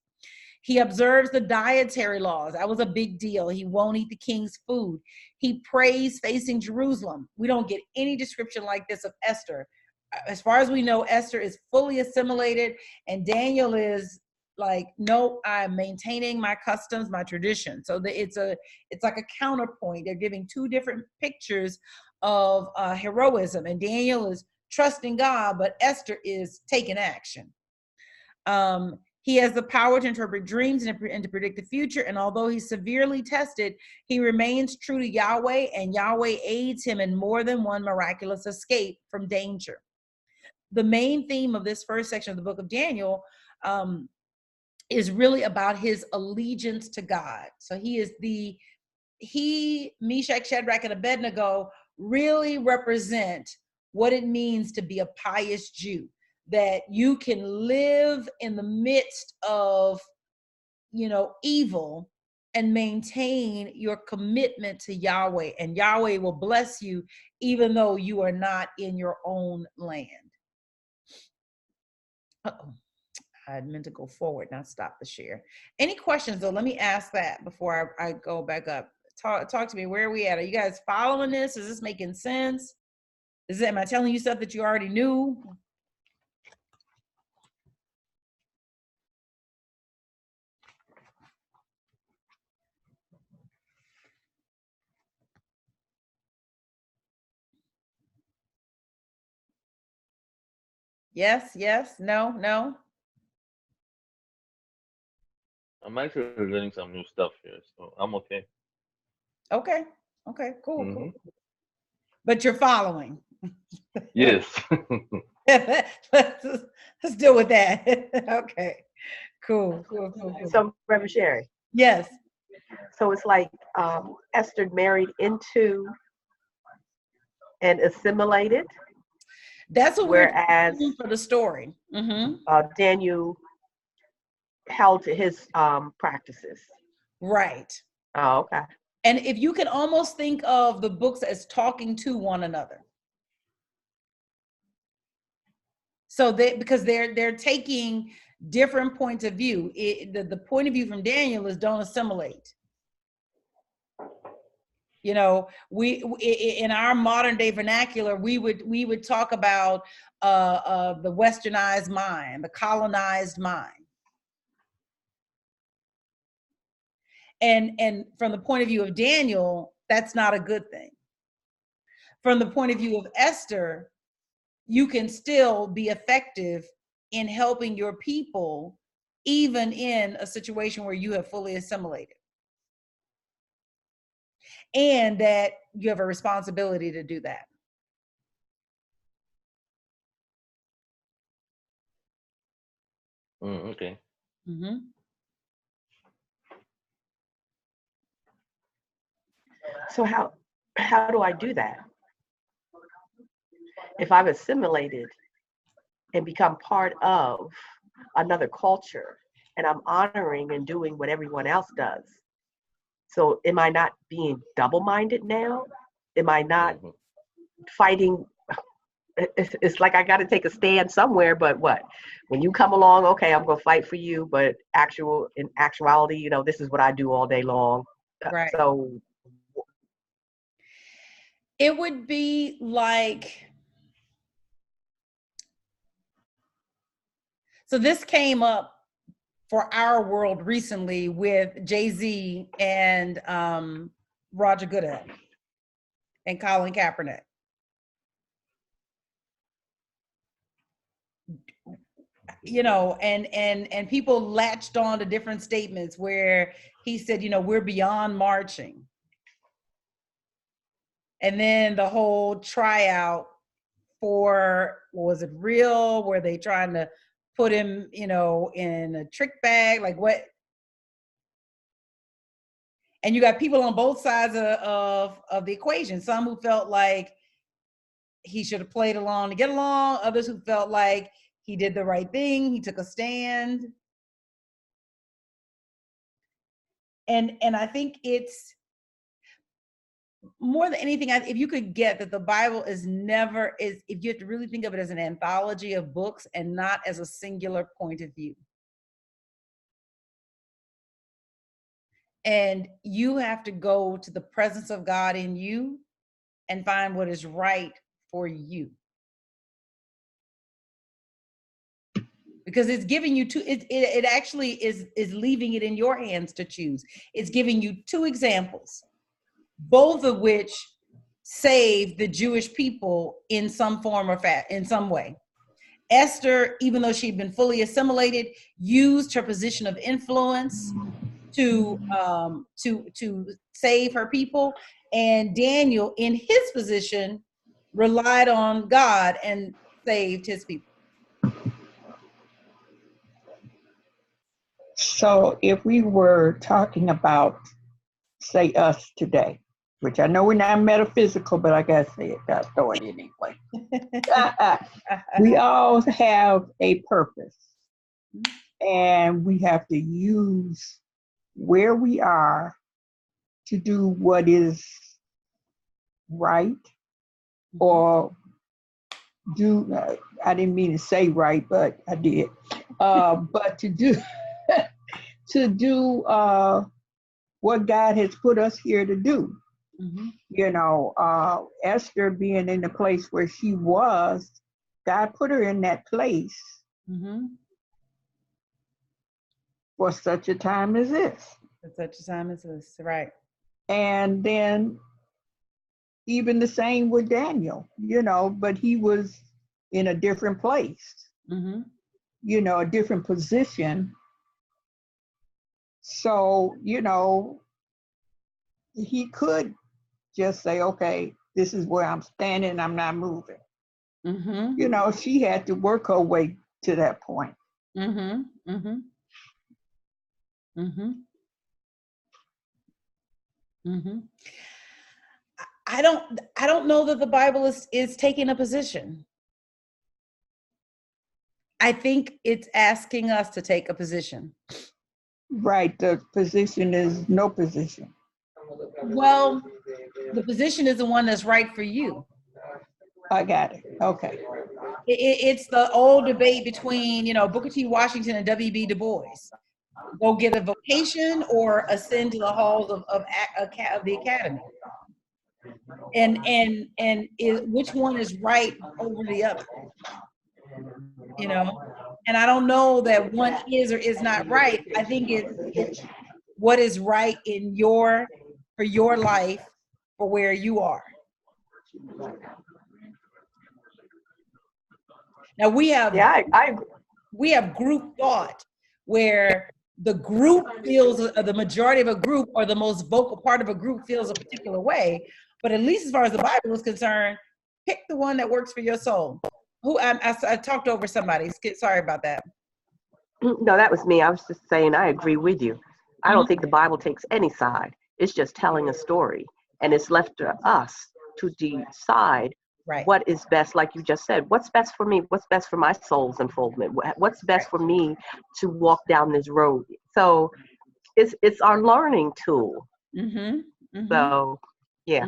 Speaker 1: He observes the dietary laws. That was a big deal. He won't eat the king's food. He prays facing Jerusalem. We don't get any description like this of Esther. As far as we know, Esther is fully assimilated, and Daniel is like, no, I'm maintaining my customs, my tradition. So it's like a counterpoint. They're giving two different pictures of heroism, and Daniel is trusting God, but Esther is taking action. He has the power to interpret dreams and to predict the future, and although he's severely tested, he remains true to Yahweh, and Yahweh aids him in more than one miraculous escape from danger. The main theme of this first section of the book of Daniel is really about his allegiance to God. So Meshach, Shadrach, and Abednego really represent what it means to be a pious Jew, that you can live in the midst of, evil and maintain your commitment to Yahweh, and Yahweh will bless you even though you are not in your own land. Uh-oh. I meant to go forward, not stop the share. Any questions though? Let me ask that before I go back up. Talk to me. Where are we at? Are you guys following this? Is this making sense? Am I telling you stuff that you already knew? Yes, no.
Speaker 3: I'm actually learning some new stuff here, so I'm okay.
Speaker 1: Okay, cool. But you're following.
Speaker 3: Yes.
Speaker 1: Let's deal with that. Okay, cool.
Speaker 4: So, Reverend Sherri.
Speaker 1: Yes.
Speaker 4: So it's like Esther married into and assimilated.
Speaker 1: That's what we're doing for the story.
Speaker 4: Daniel held to his practices.
Speaker 1: Right.
Speaker 4: Oh, okay.
Speaker 1: And if you can almost think of the books as talking to one another. So because they're taking different points of view. The point of view from Daniel is don't assimilate. You know, in our modern day vernacular, we would talk about the westernized mind, the colonized mind. And from the point of view of Daniel, that's not a good thing. From the point of view of Esther, you can still be effective in helping your people, even in a situation where you have fully assimilated. And that you have a responsibility to do that.
Speaker 3: Okay.
Speaker 1: Mm-hmm.
Speaker 4: So how do I do that? If I've assimilated and become part of another culture, and I'm honoring and doing what everyone else does. So am I not being double-minded now? Am I not fighting? It's like I got to take a stand somewhere, but what? When you come along, okay, I'm going to fight for you, but in actuality, you know, this is what I do all day long.
Speaker 1: Right.
Speaker 4: So
Speaker 1: it would be like, so this came up for our world recently with Jay-Z and Roger Goodell and Colin Kaepernick. You know, and people latched on to different statements where he said, you know, we're beyond marching. And then the whole tryout for, was it real? Were they trying to put him, you know, in a trick bag? Like what? And you got people on both sides of the equation. Some who felt like he should have played along to get along. Others who felt like he did the right thing. He took a stand. And I think it's more than anything, if you could get that the Bible is if you have to really think of it as an anthology of books and not as a singular point of view. And you have to go to the presence of God in you and find what is right for you. Because it's giving you it actually is leaving it in your hands to choose. It's giving you two examples, both of which saved the Jewish people in some form or in some way. Esther, even though she'd been fully assimilated, used her position of influence to save her people. And Daniel, in his position, relied on God and saved his people.
Speaker 5: So if we were talking about, say, us today, which I know we're not metaphysical, but I gotta say it, gotta throw it in anyway. We all have a purpose, and we have to use where we are to do what is right, or do, I didn't mean to say right, but I did, but to do what God has put us here to do.
Speaker 1: Mm-hmm.
Speaker 5: You know, Esther being in the place where she was, God put her in that place for such a time as this.
Speaker 1: For such a time as this, right.
Speaker 5: And then even the same with Daniel, you know, but he was in a different place, you know, a different position. So, you know, he could just say, okay, this is where I'm standing, I'm not moving. You know, she had to work her way to that point.
Speaker 1: I don't know that the Bible is taking a position. I think it's asking us to take a position.
Speaker 5: Right, the position is no position.
Speaker 1: Well, the position is the one that's right for you.
Speaker 5: I got it. Okay.
Speaker 1: It's the old debate between, you know, Booker T. Washington and W.B. Du Bois. Go get a vocation or ascend to the halls of the academy. which one is right over the other, you know? And I don't know that one is or is not right. I think it's what is right for your life, for where you are. Now we have we have group thought, where the group feels, the majority of a group or the most vocal part of a group feels a particular way. But at least as far as the Bible is concerned, pick the one that works for your soul. I talked over somebody. Sorry about that.
Speaker 4: No, that was me. I was just saying I agree with you. I don't think the Bible takes any side. It's just telling a story. And it's left to us to decide what is best, like you just said. What's best for me? What's best for my soul's unfoldment? What's best for me to walk down this road? So it's our learning tool. So, yeah.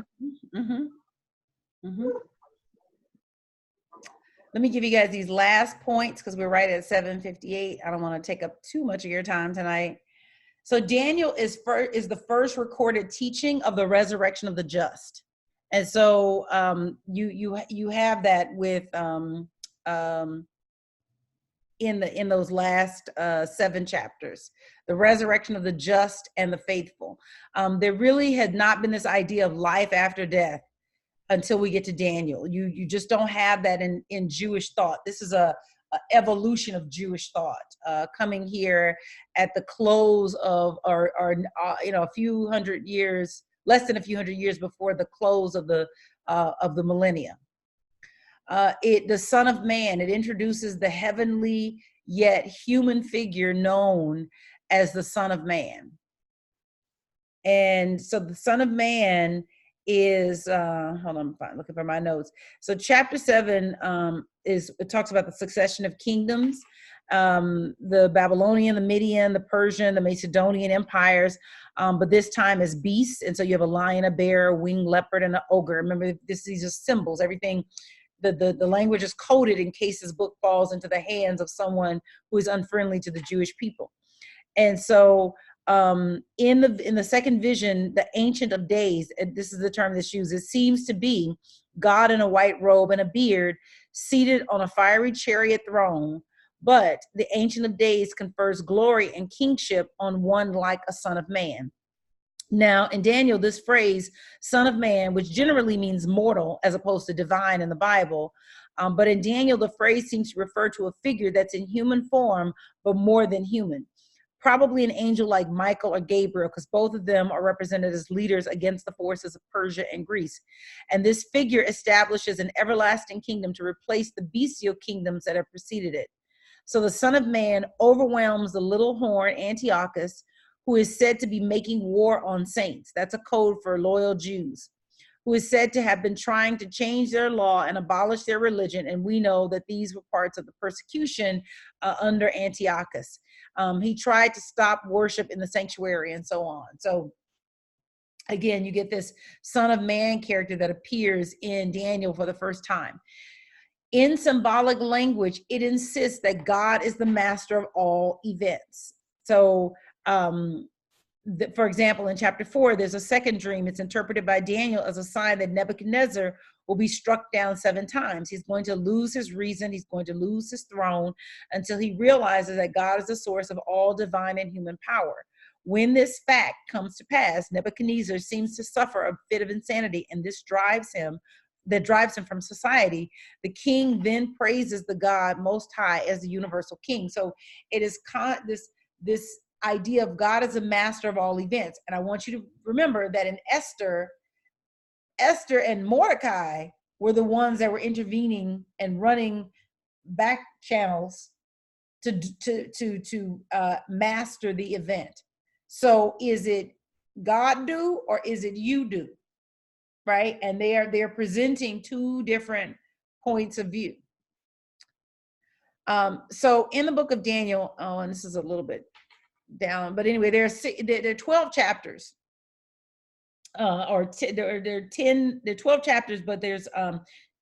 Speaker 1: Let me give you guys these last points because we're right at 7:58. I don't want to take up too much of your time tonight. So Daniel is the first recorded teaching of the resurrection of the just. And so you have that with in those last 7 chapters, the resurrection of the just and the faithful. There really had not been this idea of life after death until we get to Daniel. You just don't have that in Jewish thought. This is a evolution of Jewish thought coming here at the close of, or a few hundred years, less than a few hundred years before the close of the millennia. The Son of Man, it introduces the heavenly yet human figure known as the Son of Man. And so the Son of Man is, hold on, I'm looking for my notes. So chapter 7 it talks about the succession of kingdoms, the Babylonian, the Median, the Persian, the Macedonian empires, but this time as beasts. And so you have a lion, a bear, a winged leopard, and an ogre. Remember, these are symbols. Everything, the language is coded in case this book falls into the hands of someone who is unfriendly to the Jewish people. And so in the second vision, the Ancient of Days, and this is the term that's used, it seems to be God in a white robe and a beard, seated on a fiery chariot throne. But the Ancient of Days confers glory and kingship on one like a son of man. Now, in Daniel, this phrase, son of man, which generally means mortal as opposed to divine in the Bible, but in Daniel, the phrase seems to refer to a figure that's in human form, but more than human. Probably an angel like Michael or Gabriel, because both of them are represented as leaders against the forces of Persia and Greece. And this figure establishes an everlasting kingdom to replace the bestial kingdoms that have preceded it. So the Son of Man overwhelms the little horn Antiochus, who is said to be making war on saints. That's a code for loyal Jews, who is said to have been trying to change their law and abolish their religion. And we know that these were parts of the persecution under Antiochus. He tried to stop worship in the sanctuary and so on. So again, you get this Son of Man character that appears in Daniel for the first time. In symbolic language, it insists that God is the master of all events. So, for example, in chapter 4, there's a second dream. It's interpreted by Daniel as a sign that Nebuchadnezzar will be struck down 7 times. He's going to lose his reason. He's going to lose his throne until he realizes that God is the source of all divine and human power. When this fact comes to pass, Nebuchadnezzar seems to suffer a fit of insanity, and this drives him from society. The king then praises the God Most High as the universal king. So it is this idea of God as a master of all events. And I want you to remember that in Esther and Mordecai were the ones that were intervening and running back channels to master the event. So is it God do or is it you do? Right? And they're presenting 2 different points of view. So in the book of Daniel, and this is a little bit down, but anyway, there are 12 chapters, there are 12 chapters, but there's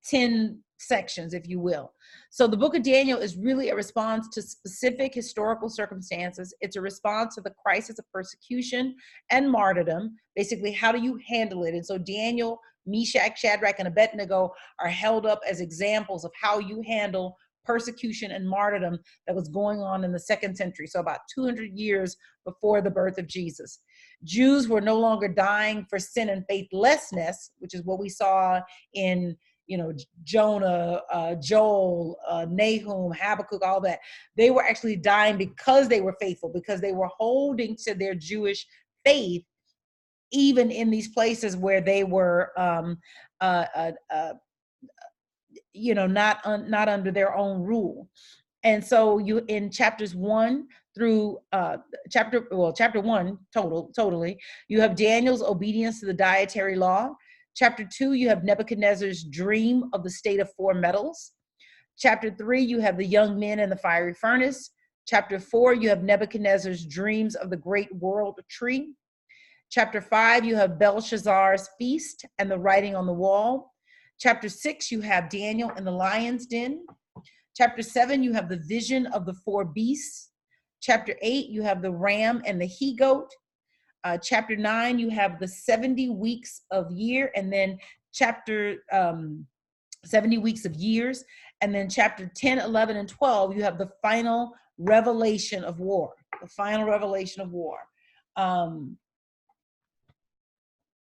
Speaker 1: 10 sections, if you will. So the book of Daniel is really a response to specific historical circumstances. It's a response to the crisis of persecution and martyrdom. Basically, how do you handle it? And so Daniel Meshach, Shadrach, and Abednego are held up as examples of how you handle persecution and martyrdom that was going on in the 2nd century, so about 200 years before the birth of Jesus. Jews were no longer dying for sin and faithlessness, which is what we saw in Jonah, Joel, Nahum, Habakkuk, all that. They were actually dying because they were faithful, because they were holding to their Jewish faith, even in these places where they were, not under their own rule. And so you, in chapters 1 through chapter 1 totally, you have Daniel's obedience to the dietary law. Chapter 2, you have Nebuchadnezzar's dream of the state of 4 metals. Chapter 3, you have the young men in the fiery furnace. Chapter 4, you have Nebuchadnezzar's dreams of the great world tree. Chapter 5, you have Belshazzar's feast and the writing on the wall. Chapter 6, you have Daniel in the lion's den. Chapter 7, you have the vision of the 4 beasts. Chapter 8, you have the ram and the he-goat. Chapter 9, you have the 70 weeks of year, and then chapter 70 weeks of years. And then chapter 10, 11, and 12, you have the final revelation of war, the final revelation of war.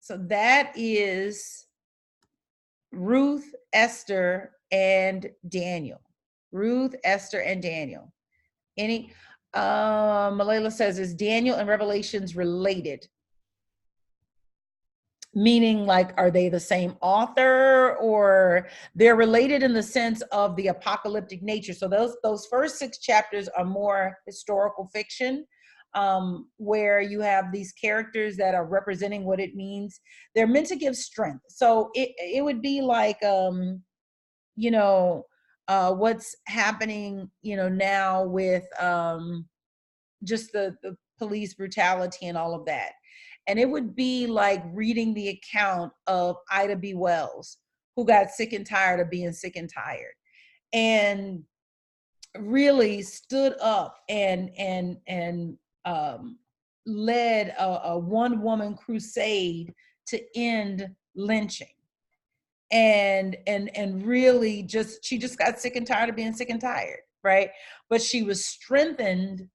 Speaker 1: So that is Ruth, Esther, and Daniel. Ruth, Esther, and Daniel. Malayla says, is Daniel and Revelations related? Meaning, like, are they the same author, or they're related in the sense of the apocalyptic nature? So those first 6 chapters are more historical fiction, where you have these characters that are representing what it means. They're meant to give strength. So it would be like, what's happening, now with just the police brutality and all of that. And it would be like reading the account of Ida B. Wells, who got sick and tired of being sick and tired, and really stood up and led a one-woman crusade to end lynching. And really she just got sick and tired of being sick and tired, right? But she was strengthened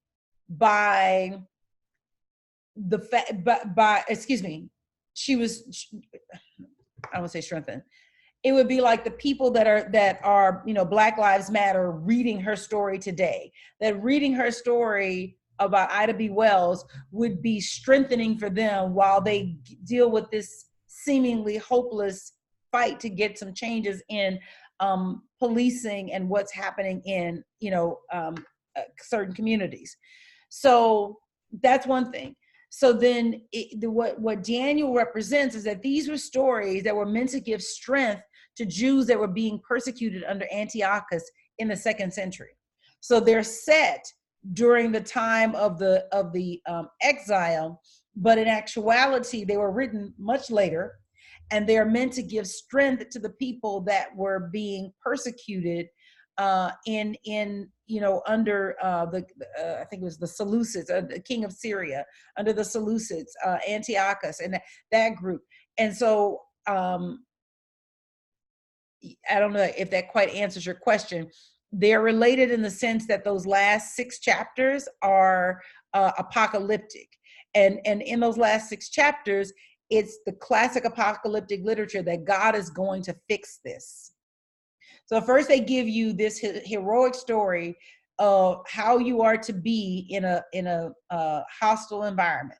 Speaker 1: by the fact, I don't want to say strengthened. It would be like the people that are Black Lives Matter reading her story today, that reading her story about Ida B. Wells would be strengthening for them while they deal with this seemingly hopeless fight to get some changes in policing and what's happening in certain communities. So that's one thing. So then what Daniel represents is that these were stories that were meant to give strength to Jews that were being persecuted under Antiochus in the 2nd century. So they're set during the time of the exile, but in actuality, they were written much later, and they are meant to give strength to the people that were being persecuted under I think it was the Seleucids, the king of Syria, under the Seleucids, Antiochus, and that group. And so I don't know if that quite answers your question. They're related in the sense that those last 6 chapters are apocalyptic, and in those last 6 chapters, it's the classic apocalyptic literature that God is going to fix this. So first they give you this heroic story of how you are to be in a hostile environment.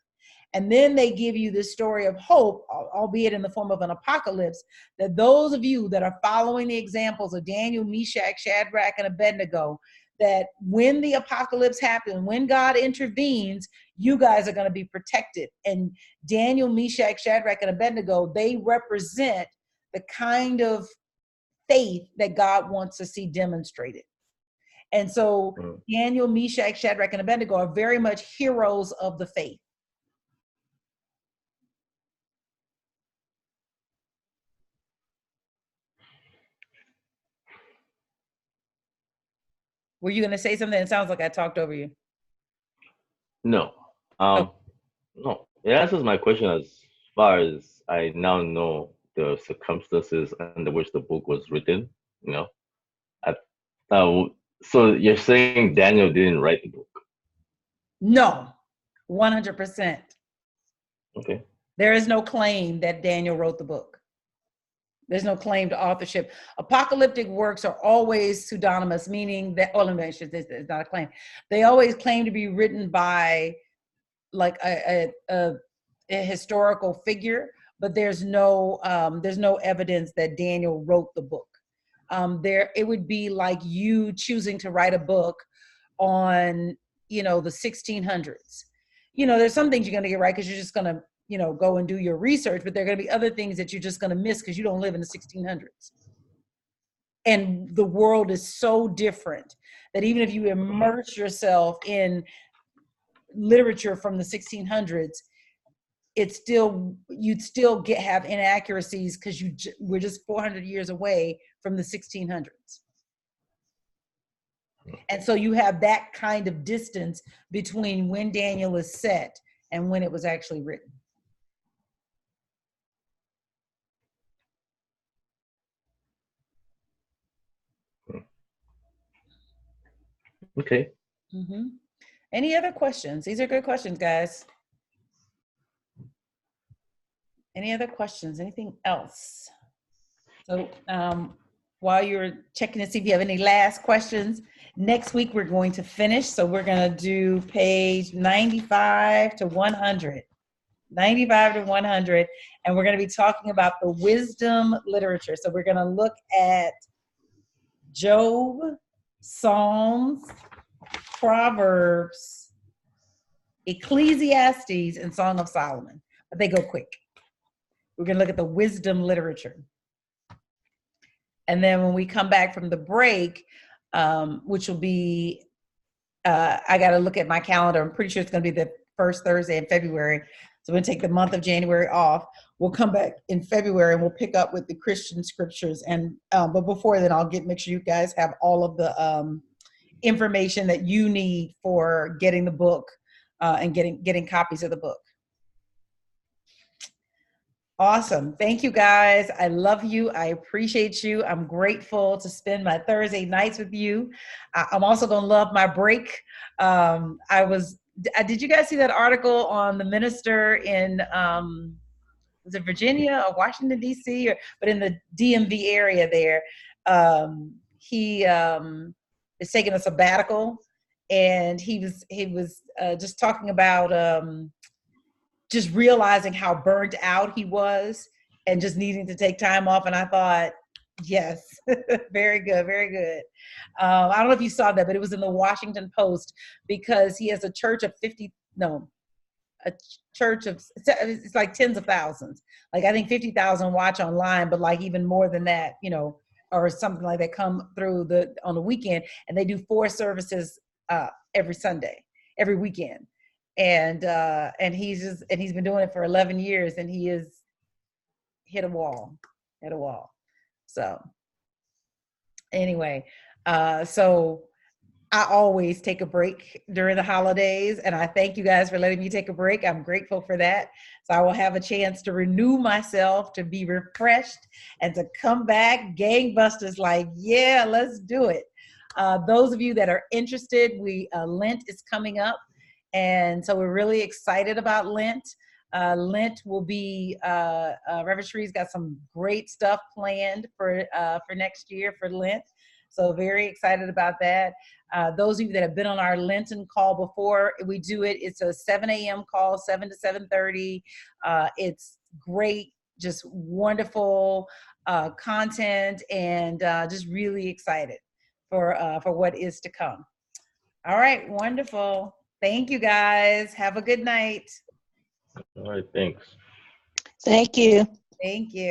Speaker 1: And then they give you this story of hope, albeit in the form of an apocalypse, that those of you that are following the examples of Daniel, Meshach, Shadrach, and Abednego, that when the apocalypse happens, when God intervenes, you guys are going to be protected. And Daniel, Meshach, Shadrach, and Abednego, they represent the kind of faith that God wants to see demonstrated. And so Daniel, Meshach, Shadrach, and Abednego are very much heroes of the faith. Were you going to say something? It sounds like I talked over you.
Speaker 3: No. No. It answers my question as far as I now know the circumstances under which the book was written. You know, so you're saying Daniel didn't write the book?
Speaker 1: No, 100%.
Speaker 3: Okay.
Speaker 1: There is no claim that Daniel wrote the book. There's no claim to authorship. Apocalyptic works are always pseudonymous, meaning that, it's not a claim. They always claim to be written by like a historical figure, but there's no evidence that Daniel wrote the book. It would be like you choosing to write a book on, the 1600s. There's some things you're going to get right because you're just going to, go and do your research, but there are going to be other things that you're just going to miss because you don't live in the 1600s. And the world is so different that even if you immerse yourself in literature from the 1600s, you'd still have inaccuracies because we're just 400 years away from the 1600s. And so you have that kind of distance between when Daniel is set and when it was actually written.
Speaker 3: Okay.
Speaker 1: Mm-hmm. Any other questions? These are good questions, guys. Any other questions? Anything else? So while you're checking to see if you have any last questions, next week we're going to finish. So we're going to do page 95 to 100. 95 to 100. And we're going to be talking about the wisdom literature. So we're going to look at Job, Psalms, Proverbs, Ecclesiastes, and Song of Solomon. But they go quick. We're going to look at the wisdom literature. And then when we come back from the break, which will be, I got to look at my calendar. I'm pretty sure it's going to be the first Thursday in February. So we're going to take the month of January off. We'll come back in February and we'll pick up with the Christian scriptures. And but before then, make sure you guys have all of the information that you need for getting the book and getting copies of the book. Awesome. Thank you, guys. I love you. I appreciate you. I'm grateful to spend my Thursday nights with you. I'm also going to love my break. Did you guys see that article on the minister in, was it Virginia or Washington, D.C., but in the DMV area there? He is taking a sabbatical, and he was just talking about just realizing how burnt out he was and just needing to take time off. And I thought, yes, very good, very good. I don't know if you saw that, but it was in the Washington Post because he has a church of it's like tens of thousands. Like I think 50,000 watch online, but like even more than that, or something like that come through on the weekend. And they do 4 services every Sunday, every weekend. And he's been doing it for 11 years, and he has hit a wall. So anyway, so I always take a break during the holidays, and I thank you guys for letting me take a break. I'm grateful for that. So I will have a chance to renew myself, to be refreshed, and to come back gangbusters like, yeah, let's do it. Those of you that are interested, Lent is coming up. And so we're really excited about Lent. Lent will be, Reverend Sherri's got some great stuff planned for next year for Lent. So very excited about that. Those of you that have been on our Lenten call before, we do it. It's a 7 a.m. call, 7 to 7:30. It's great, just wonderful content, and just really excited for what is to come. All right, wonderful. Thank you, guys. Have a good night.
Speaker 3: All right, thanks.
Speaker 2: Thank you.
Speaker 1: Thank you.